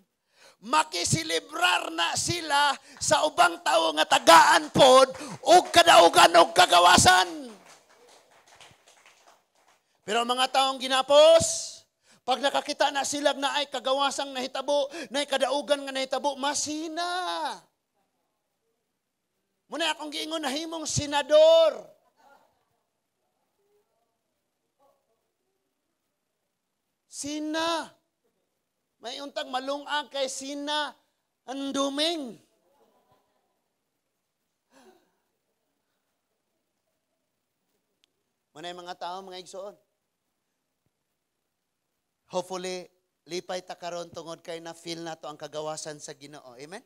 makisilibrar na sila sa ubang tao nga tagaan pod og kadaugan og kagawasan. Pero ang mga taong ginapos, pag nakakita na sila na ay kagawasang nahitabo, na ay kadaugan nga nahitabo, masina. Muna akong giingon na himong senador. Sina. May untang malungag kay sina ang duming. Manay mga tao, mga igsoon. Hopefully, lipay ta karon tungod kay na feel nato ang kagawasan sa Ginoo. Amen?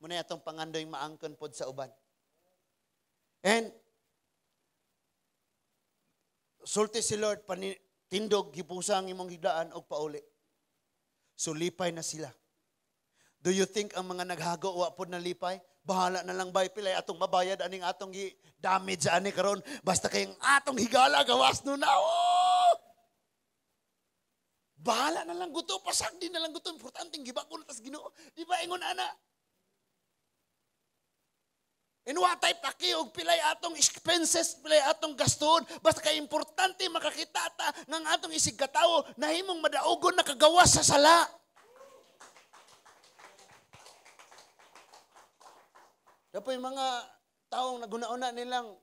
Muna atong pangandoy maangkon pod sa uban. And sulti si Lord tindog gipusang imong higdaan og pauli. So lipay na sila. Do you think ang mga naghago wa pod na lipay? Bahala na lang bay pilay atong mabayad aning atong damage ani karon basta kay atong higala gawas no na. Oh! Bahala na lang guto pasag din na lang guto importante gibakon tas Ginoo. Di ba ingon ana? Inuwatay paki og pilay atong expenses, pilay atong gaston. Basta kay importante makakita ta ng atong isig katawo na himong madaugon na kagawas sa sala. Dapat yung mga taong naguna-una nilang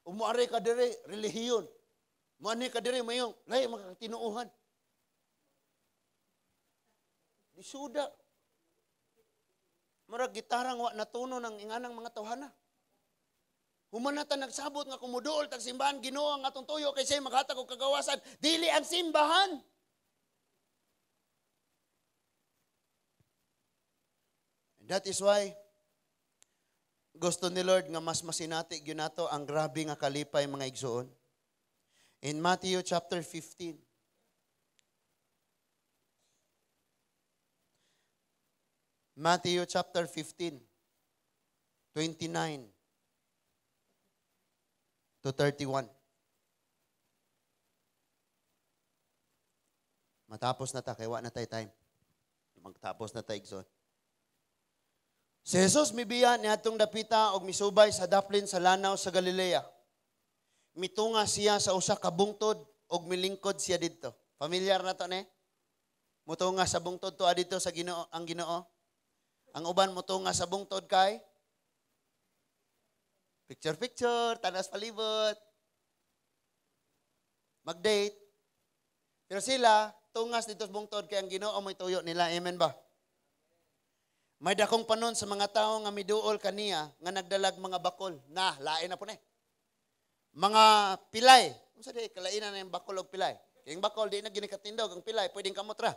umuari ka dire, relihiyon. Muani ka dire, mayong, lahi makakatinuuhan. Di suda. Marag gitarang wa natuno ng inganang mga tawhana. Humanata nagsabot nga kumuduol tag simbahan Ginoo ang atong tuyo kay siya maghatag og kagawasan dili ang simbahan. And that is why gusto ni Lord nga mas masinati gyud nato ang grabe nga kalipay mga igsoon. In Matthew chapter 15 Matthew chapter 15, 29 to 31. Matapos na ta, kaya wa na tayo time. Magtapos na tayo, igsoon. Si Jesus mibiya ni atong dapita og misubay sa daplin sa lanaw sa Galilea. Mitunga siya sa usa ka bungtod og milingkod siya didto. Familiar na to ne? Mutunga sa bungtod to adito sa Ginoo, ang Ginoo. Ang uban mo tunga sa bungtod kay picture, tanas palibot. Mag-date. Pero sila, tungas dito sa bungtod kay ang Ginoo mo'y tuyo nila. Amen ba? May dakong panon sa mga tao nga miduol kaniya nga nagdalag mga bakol. Na, lain na po na. Mga pilay. Kung sa di, kalainan na yung bakol o pilay. Yung bakol, di na ginikatindog. Ang pilay, pwedeng kamutra.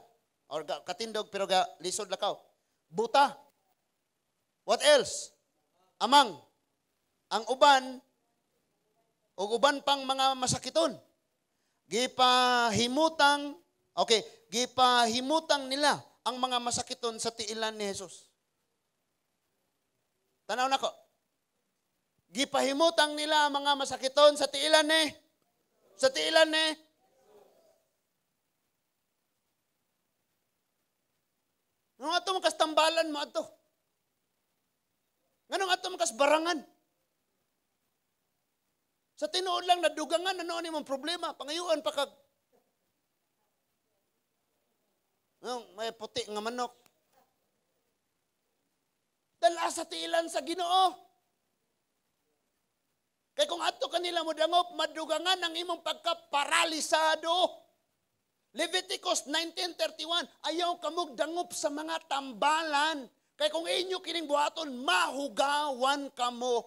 Or katindog, pero lisod lakaw. Buta. What else? Amang. Ang uban, o uban pang mga masakiton. Gipahimutang nila ang mga masakiton sa tiilan ni Jesus. Tanaw na ko. Gipahimutang nila ang mga masakiton sa tiilan ni Nganong ato makas tambalan mo ato? Nganong ato makas barangan? Sa tinuod lang nadugangan, ano ni mong problema? Pangayuan pa kag may puti nga manok. Dala sa tiilan sa Ginoo. Kaya kung ato kanila mo dangop, madugangan ang imong pagkaparalisado. Leviticus 19:31, ayaw kamog dangop sa mga tambalan. Kaya kung inyo kining buhaton, mahugawan kamo.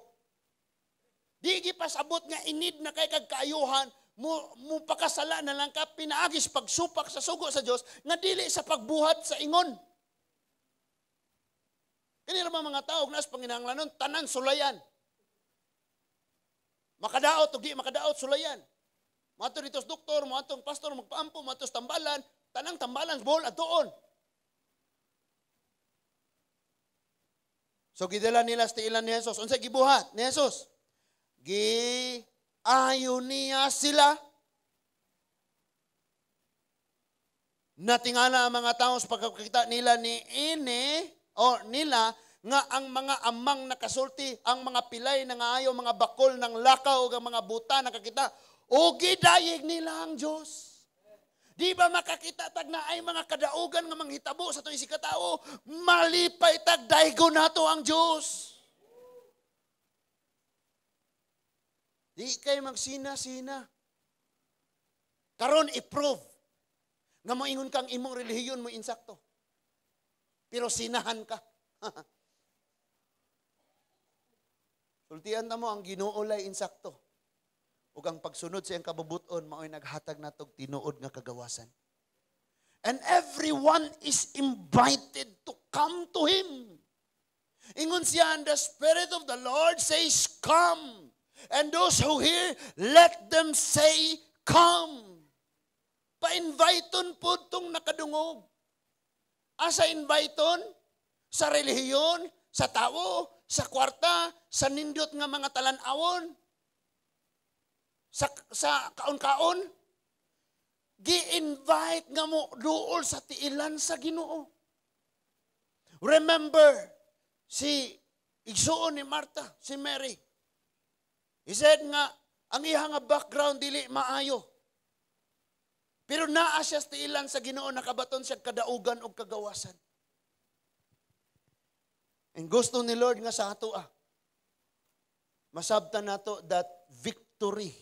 Di gipasabot nga inid na kay kag kaayuhan, mo pakasala na lang ka, pinaagis pagsupak sa sugo sa Dios nga dili sa pagbuhat sa ingon. Kini ra mga tao nas panginahanglanon tanan sulayan. Makadaot o di makadaot sulayan. Mato dito sa doktor, matong pastor magpaampo, mato sa tambalan, tanang tambalan bol atoon. So gidala nila sa tiilan ni Jesus. Unsa gibuhat ni Jesus? Giayo niya sila. Natingala ang mga tao sa pagkakita nila nila nga ang mga amang nakasulti, ang mga pilay na ngaayo, mga bakol ng lakaw o mga buta nakakita, o gidayeg nila ang Diyos. Di ba makakita tag na ay mga kadaugan nga manghitabo sa itong isikatao, malipay tag daygo nato ang Diyos. Di kayo magsina-sina. Karon i-prove nga moingon kang imong relihiyon mo insakto. Pero sinahan ka. Sultian na mo ang Ginoo lay insakto. Ug ang pagsunod sa iyang kabubuton mao'y naghatag natog tinuod nga kagawasan. And everyone is invited to come to Him. Ingon siya, and the Spirit of the Lord says, come. And those who hear, let them say, come. Pa-inviteon po itong nakadungog. Asa inviteon? Sa relihiyon, sa tao, sa kwarta, sa nindot nga mga talan-awon, sa kaon-kaon. Gi-invite nga mo duol sa tiilan sa Ginoo. Remember, si igsuon ni Martha, si Mary. He said nga, ang iya nga background dili maayo. Pero naa siya sa tiilan sa Ginoo, nakabaton siya kadaugan o kagawasan. And gusto ni Lord nga sa ato masabtan nato that victory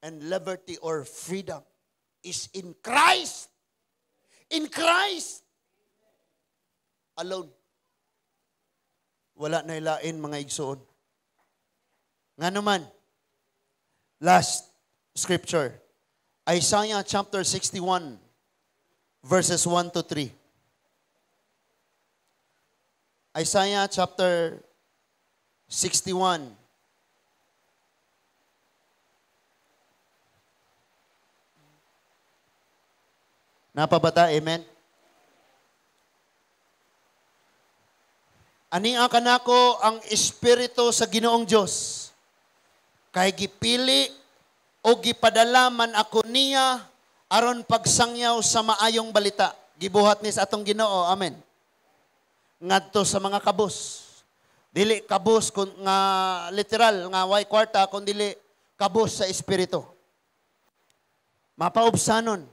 and liberty or freedom is in Christ. In Christ alone. Wala na ilain mga igsoon. Nga naman, last scripture, Isaiah chapter 61, verses 1 to 3. Isaiah chapter 61. Napabata, amen? Ani ang kanako ang Espiritu sa Ginoong Diyos. Kay gipili o gipadala man ako niya aron pagsangyaw sa maayong balita. Gibuhat ni sa atong Ginoo, amen. Ngadto sa mga kabus. Dili kabus nga literal nga way kwarta kun dili kabus sa espiritu. Mapaubsanon.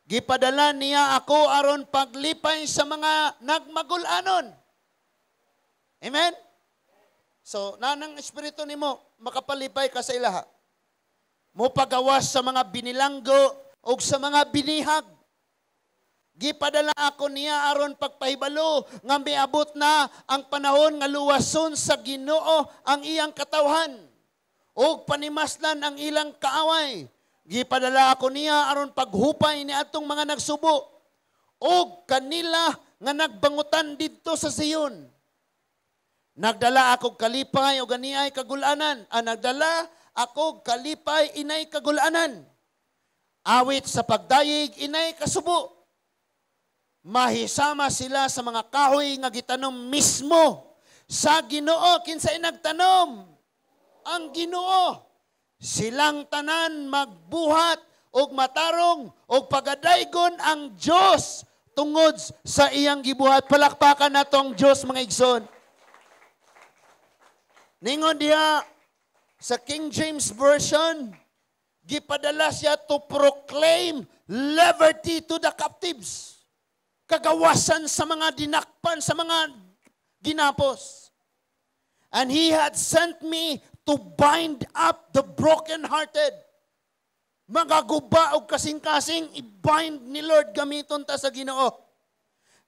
Gipadala niya ako aron paglipay sa mga nagmagulanon. Amen? So, nanang espiritu nimo makapalipay ka sa ilaha. Mo pagawas sa mga binilanggo o sa mga binihag. Gipadala ako niya aron pagpahibalo nga miabot na ang panahon nga luwason sa Ginoo ang iyang katawhan ug panimaslan ang ilang kaaway. Gipadala ako niya aron paghupay ni atong mga nagsubo ug kanila nga nagbangutan didto sa Sion. Nagdala ako kalipay o ganiay kagulanan. Nagdala ako kalipay inay kagulanan. Awit sa pagdayig inay kasubo. Mahisama sila sa mga kahoy nga gitanom mismo sa Ginoo. Kinsay nagtanom? Ang Ginoo. Silang tanan magbuhat og matarong og pagadaygon ang Dios tungod sa iyang gibuhat. Palakpakan natong Dios mga igsoon. Ningon diha sa King James Version, gipadala siya to proclaim liberty to the captives. Kagawasan sa mga dinakpan, sa mga ginapos. And he had sent me to bind up the brokenhearted. Magaguba o kasing-kasing, i-bind ni Lord gamiton ta sa Ginoo.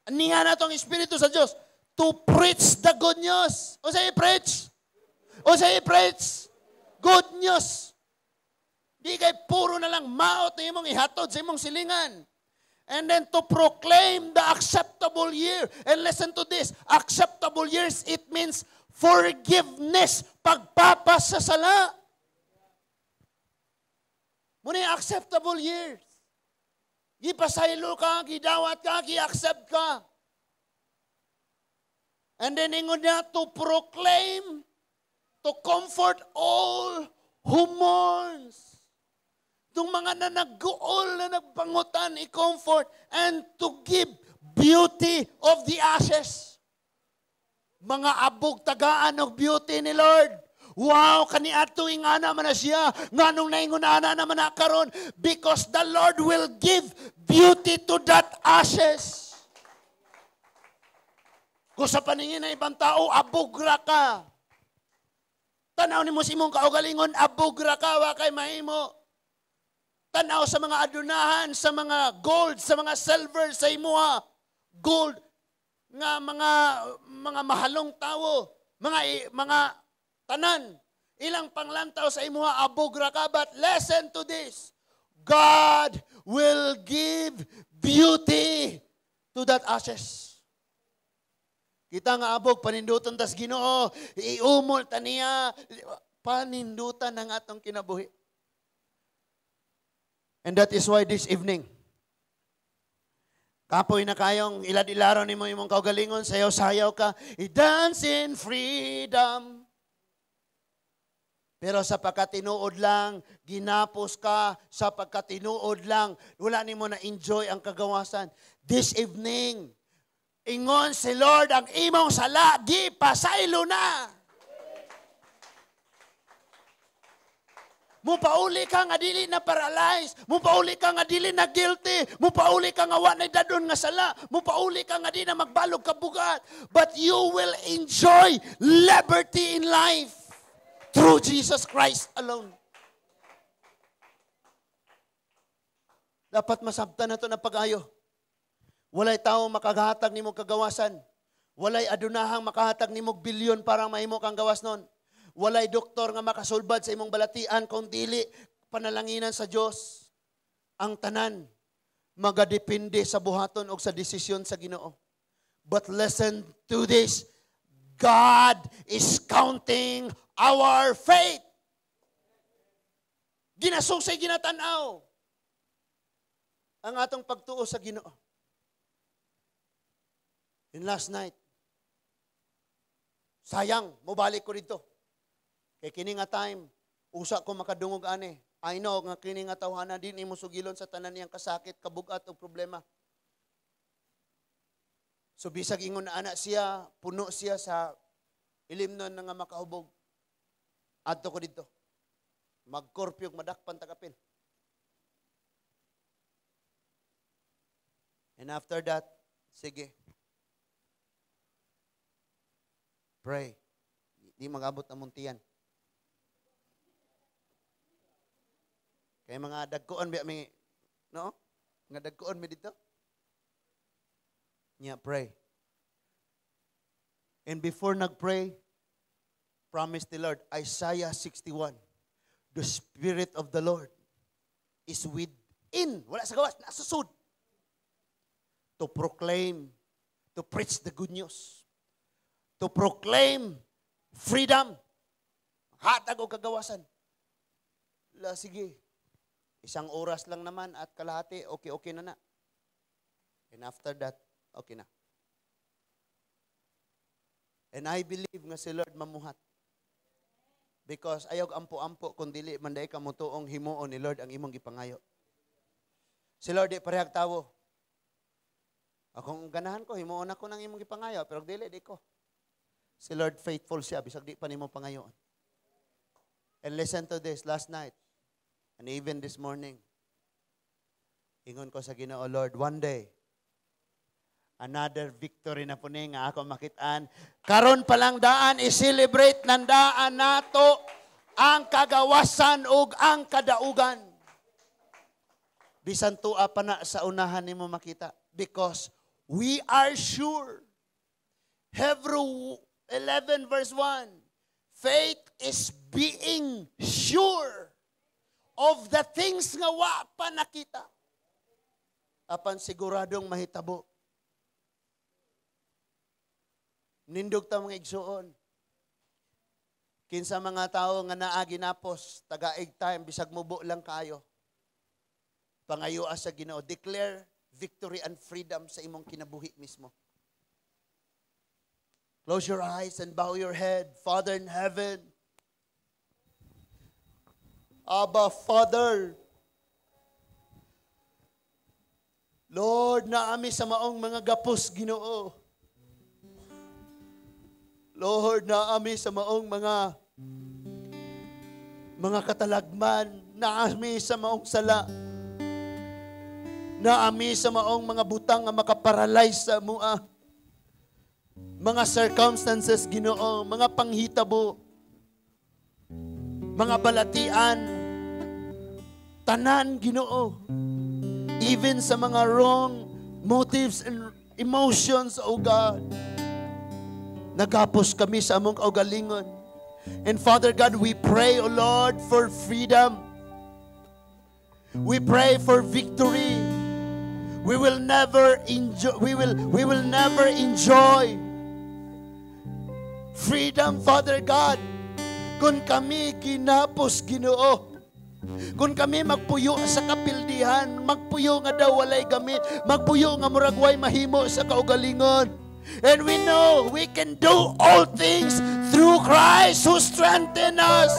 Niya na itong Espiritu sa Diyos to preach the good news. O sa i-preach? O sa i-preach? Good news. Di kay puro na lang maot na imong ihatod sa imong silingan. And then to proclaim the acceptable year. And listen to this. Acceptable years, it means forgiveness. Pagpapasasala. Muna acceptable years. Gipasaylo ka, gidawat ka, gi-accept ka. And then ingon niya to proclaim, to comfort all who mourns. Itong mga na nag-guol, na nagpangutan, i-comfort, and to give beauty of the ashes. Mga abog tagaan ng beauty ni Lord. Wow, kaniadto ingana man na siya. Nganong naingunana naman na karon, because the Lord will give beauty to that ashes. Kung sa paningin ng ibang tao, abogra ka. Tanaw ni mo si mong kaugalingon, abogra ka, wakay mahimo. Tanaw sa mga adunahan, sa mga gold, sa mga silver, sa imuha. Gold, nga mga mahalong tao, mga tanan, ilang panglantaw sa imuha, abogra ka, but listen to this. God will give beauty to that ashes. Kita nga abog, panindutan tas Ginoo, iumol ta niya, panindutan ang atong kinabuhi. And that is why this evening, kapoy na kayong ilad-ilaraw ni mo imong kaugalingon, sayaw-sayaw ka, i-dance in freedom. Pero sa pagkatinuod lang, ginapos ka, sa pagkatinuod lang, wala ni mo na-enjoy ang kagawasan. This evening, ingon si Lord ang imong sala, gipasaylo na. Mupauli ka nga dili na paralyzed. Mupauli ka nga dili na guilty. Mupauli ka nga wa na dadon nga sala. Mupauli ka nga di na magbalog ka bugat. But you will enjoy liberty in life through Jesus Christ alone. Dapat masabtan na ito na pag-ayo. Walay tao makagahatag ni mo kagawasan. Walay adunahang makahatag ni mo bilyon para mahimo kang gawas nun. Walay doktor nga makasulbad sa imong balatian kung dili panalanginan sa Dios. Ang tanan magadepende sa buhaton o sa desisyon sa Ginoo. But listen to this. God is counting our faith. Ginasugsay ginatanaw ang atong pagtuo sa Ginoo. And last night, sayang, mobalik ko dito. Kay kini nga time, usa ko makadungog ani. I know nga kini nga tawhana din imo sugilon sa tanan niyang kasakit, kabugat o problema. So bisag ingon na anak siya, puno siya sa ilimnon nga makahubog. Adto ko dito. Magkorpyog madakpan takapin. And after that, sige. Pray. Di magabot ang muntiyan. Kaya mga dagkoon mi, no? Nga dagkoon mi dito. Nya, pray. And before nag-pray, promise the Lord, Isaiah 61, the Spirit of the Lord is within, wala sa gawas, nasusud, to proclaim, to preach the good news, to proclaim freedom, hatag o kagawasan. Sige, isang oras lang naman at kalahati, okay na. And after that, okay na. And I believe nga si Lord mamuhat. Because ayog ampo-ampo kung dili man day ka mo tuong himuon ni Lord ang imong gipangayo. Si Lord di parehag tawo. Akong ganahan ko, himuon ako ng imong gipangayo, pero dili di ko. Si Lord faithful siya, bisag di pa nimo pangayoon. And listen to this, last night, and even this morning, ingon ko sa Ginoo, Lord, one day, another victory na po nga ako makitaan. Karon pa lang daan, i-celebrate ng daan nato ang kagawasan ug ang kadaugan. Bisan tuwa pa na sa unahan nimo makita. Because we are sure. Hebrew 11 verse 1. Faith is being sure of the things nga wa pa nakita. Apan siguradong mahitabo. Nindog ta mga igsuon. Kinsa mga tao nga naa ginapos, tagaig time, bisag mubo lang kayo. Pangayua sa Ginoo, declare victory and freedom sa imong kinabuhi mismo. Close your eyes and bow your head. Father in heaven, Abba, Father, Lord, naami sa maong mga gapos, Ginoo. Lord, naami sa maong mga katalagman, naami sa maong sala, naami sa maong mga butang nga makaparalyze sa mua, mga circumstances, Ginoo, mga panghitabo, mga balatian, tanan, Ginoo, even sa mga wrong motives and emotions, O God. Nagapos kami sa among kaugalingon. And Father God, we pray, O Lord, for freedom. We pray for victory. We will never enjoy freedom, Father God, kung kami ginapos, Ginoo. Kung kami magpuyo sa kapildihan, magpuyo nga daw walay gamit, magpuyo nga murag way mahimo sa kaugalingon. And we know we can do all things through Christ who strengthens us.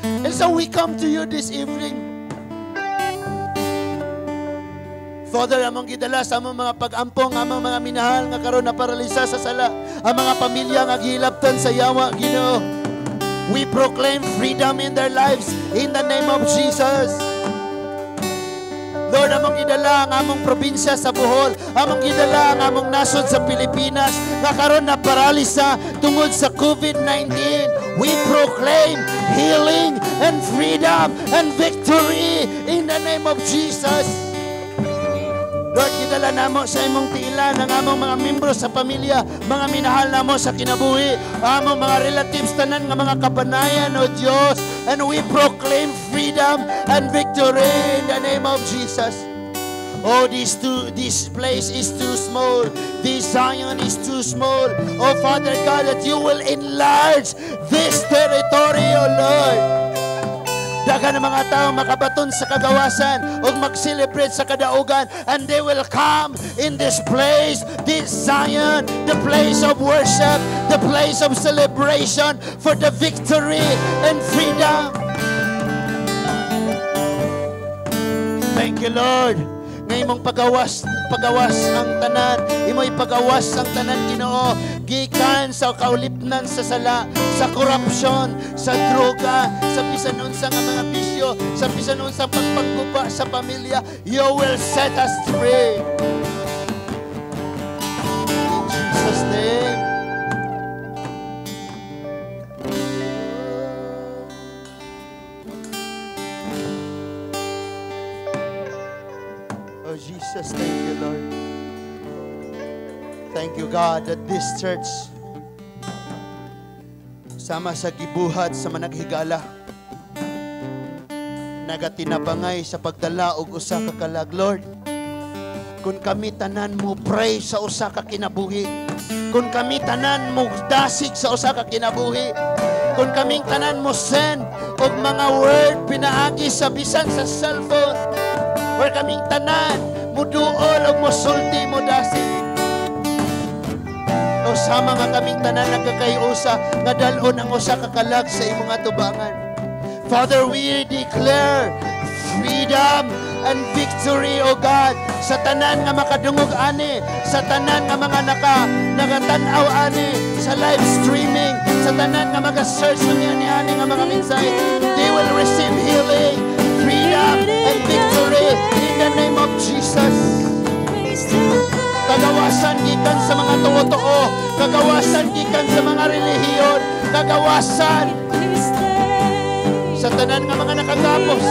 And so we come to you this evening. Father, among gidala sa among mga pag-ampong, among mga minahal nga karon na paralisa sa sala, ang mga pamilya nga gihilabtan sa yawa, Ginoo. We proclaim freedom in their lives in the name of Jesus. Lord, among gidala ang among probinsya sa Bohol, among gidala ang among nasod sa Pilipinas, nga karon na paralisa tungod sa COVID-19. We proclaim healing and freedom and victory in the name of Jesus. Lord, gidala namo sa imong tiilan ang among mga membro sa pamilya, mga minahal namo sa kinabuhi, among mga relatives, tanan nga mga kabanayan, O Diyos, and we proclaim freedom and victory in the name of Jesus. Oh, this place is too small. This Zion is too small. Oh, Father God, that you will enlarge this territory, O Lord. Dagan ng mga tao makabaton sa kagawasan o mag-celebrate sa kadaugan, and they will come in this place, this Zion, the place of worship, the place of celebration for the victory and freedom. Thank you, Lord. Nga imong pagawas ang tanan, imo'y pagawas ang tanan, Ginoo, gikan sa kaulipnan sa sala, sa korupsyon, sa droga, sa bisan unsang mga bisyo, sa bisan unsang pagpagkuba sa pamilya. You will set us free. In Jesus' name. Oh, Jesus, thank you, Lord. Thank you, God, that this church, sama sa gibuhat sa managhigala, nagatinabangay sa pagdala og usa ka kalag, Lord. Kung kami tanan mo pray sa usa ka kinabuhi, kung kami tanan mo dasig sa usa ka kinabuhi, kung kaming tanan mo send og mga word pinaagi sa bisan sa cellphone, or kaming tanan mo duol og mo sulti mo dasig, o sama nga kaming tanan nagkakayusa nga dalon ang usa ka kalag sa imong atubangan. Father, we declare freedom and victory, O God, sa tanan nga makadungog ani, sa tanan nga mga nagatanaw ani, sa live streaming, sa tanan nga mag-search ng ani nga mga mensahe. They will receive healing, freedom, and victory in the name of Jesus. Kagawasan gikan sa mga tuo-tuo, kagawasan gikan sa mga relihiyon, kagawasan sa tanan nga mga nakagapos.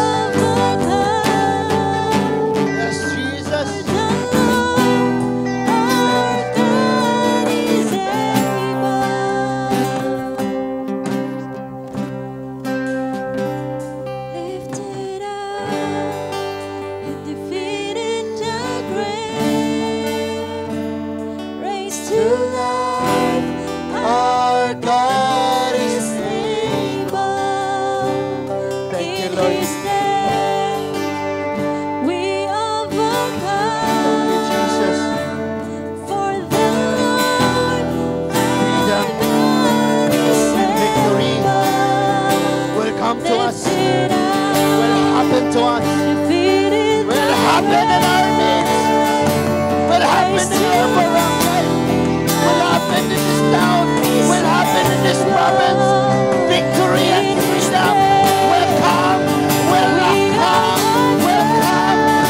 Yes, Jesus. To us, will happen in our midst, will happen in our barangay, will happen in this town, will happen in this province. Victory and freedom will come, will come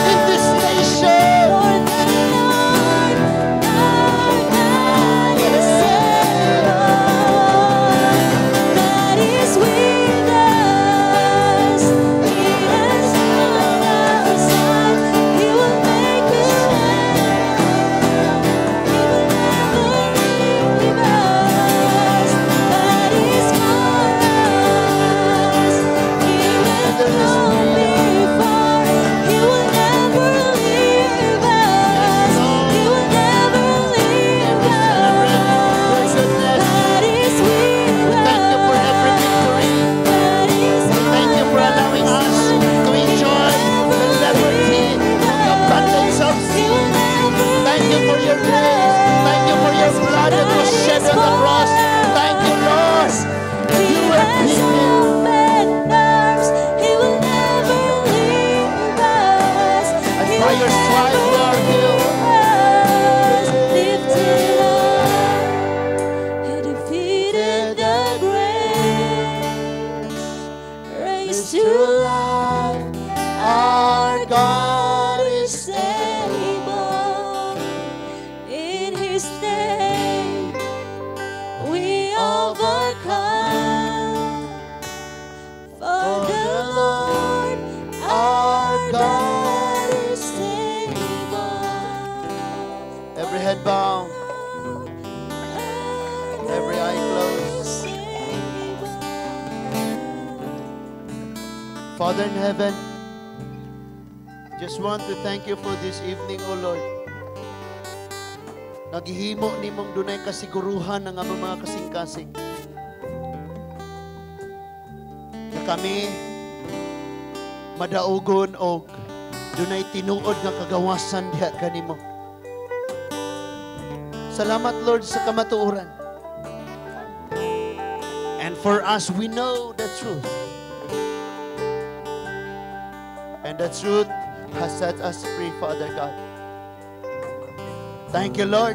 in this nation.
God is with us. He will make
bow, every eye closed. Father in heaven, just want to thank you for this evening, O Lord. Naghihimo ni mong dunay kasiguruhan ng among mga kasing-kasing. Na kami madaugon og dunay tinuod nga kagawasan diha kanimo. Salamat, Lord, sa kamatuoran. And for us, we know the truth. And the truth has set us free, Father God. Thank you, Lord.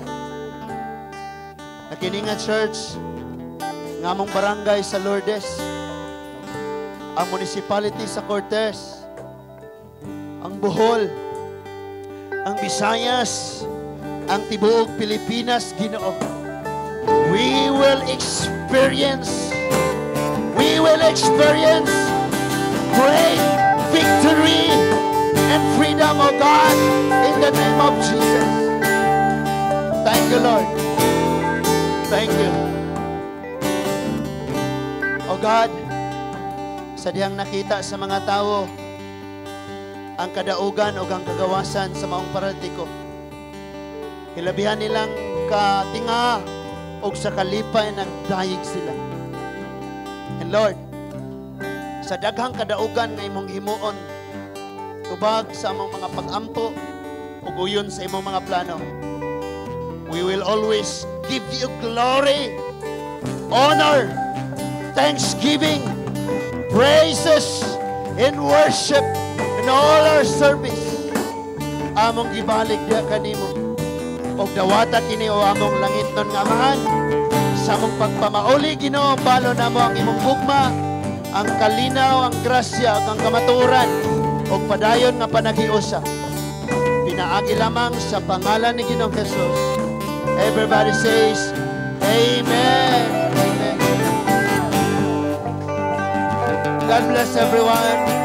Nakini nga church, nga mong barangay sa Lourdes, ang municipality sa Cortez, ang Bohol, ang Visayas, ang tibuok Pilipinas, Ginoo. We will experience great victory and freedom, O God, in the name of Jesus. Thank you, Lord. Thank you. O God, sa diyang nakita sa mga tao ang kadaugan o ang kagawasan sa maong paralitiko. Hilabihan nilang katinga o sa kalipay ng dayig sila. And Lord, sa daghang kadaugan na imong himuon, tubag sa among mga pag-ampo o uyon sa imong mga plano, we will always give you glory, honor, thanksgiving, praises, and worship in all our service. Among gibalik diha kanimo. Og dawata kini o among langit nun nga amahan. Sa among pagpamauli, Ginoo, balo namo ang imong gugma, ang kalinaw, ang grasya, ang kamatuoran, og padayon nga panagiusa. Pinaagi lamang sa pangalan ni Ginoong Jesus. Everybody says, Amen. Amen. God bless everyone.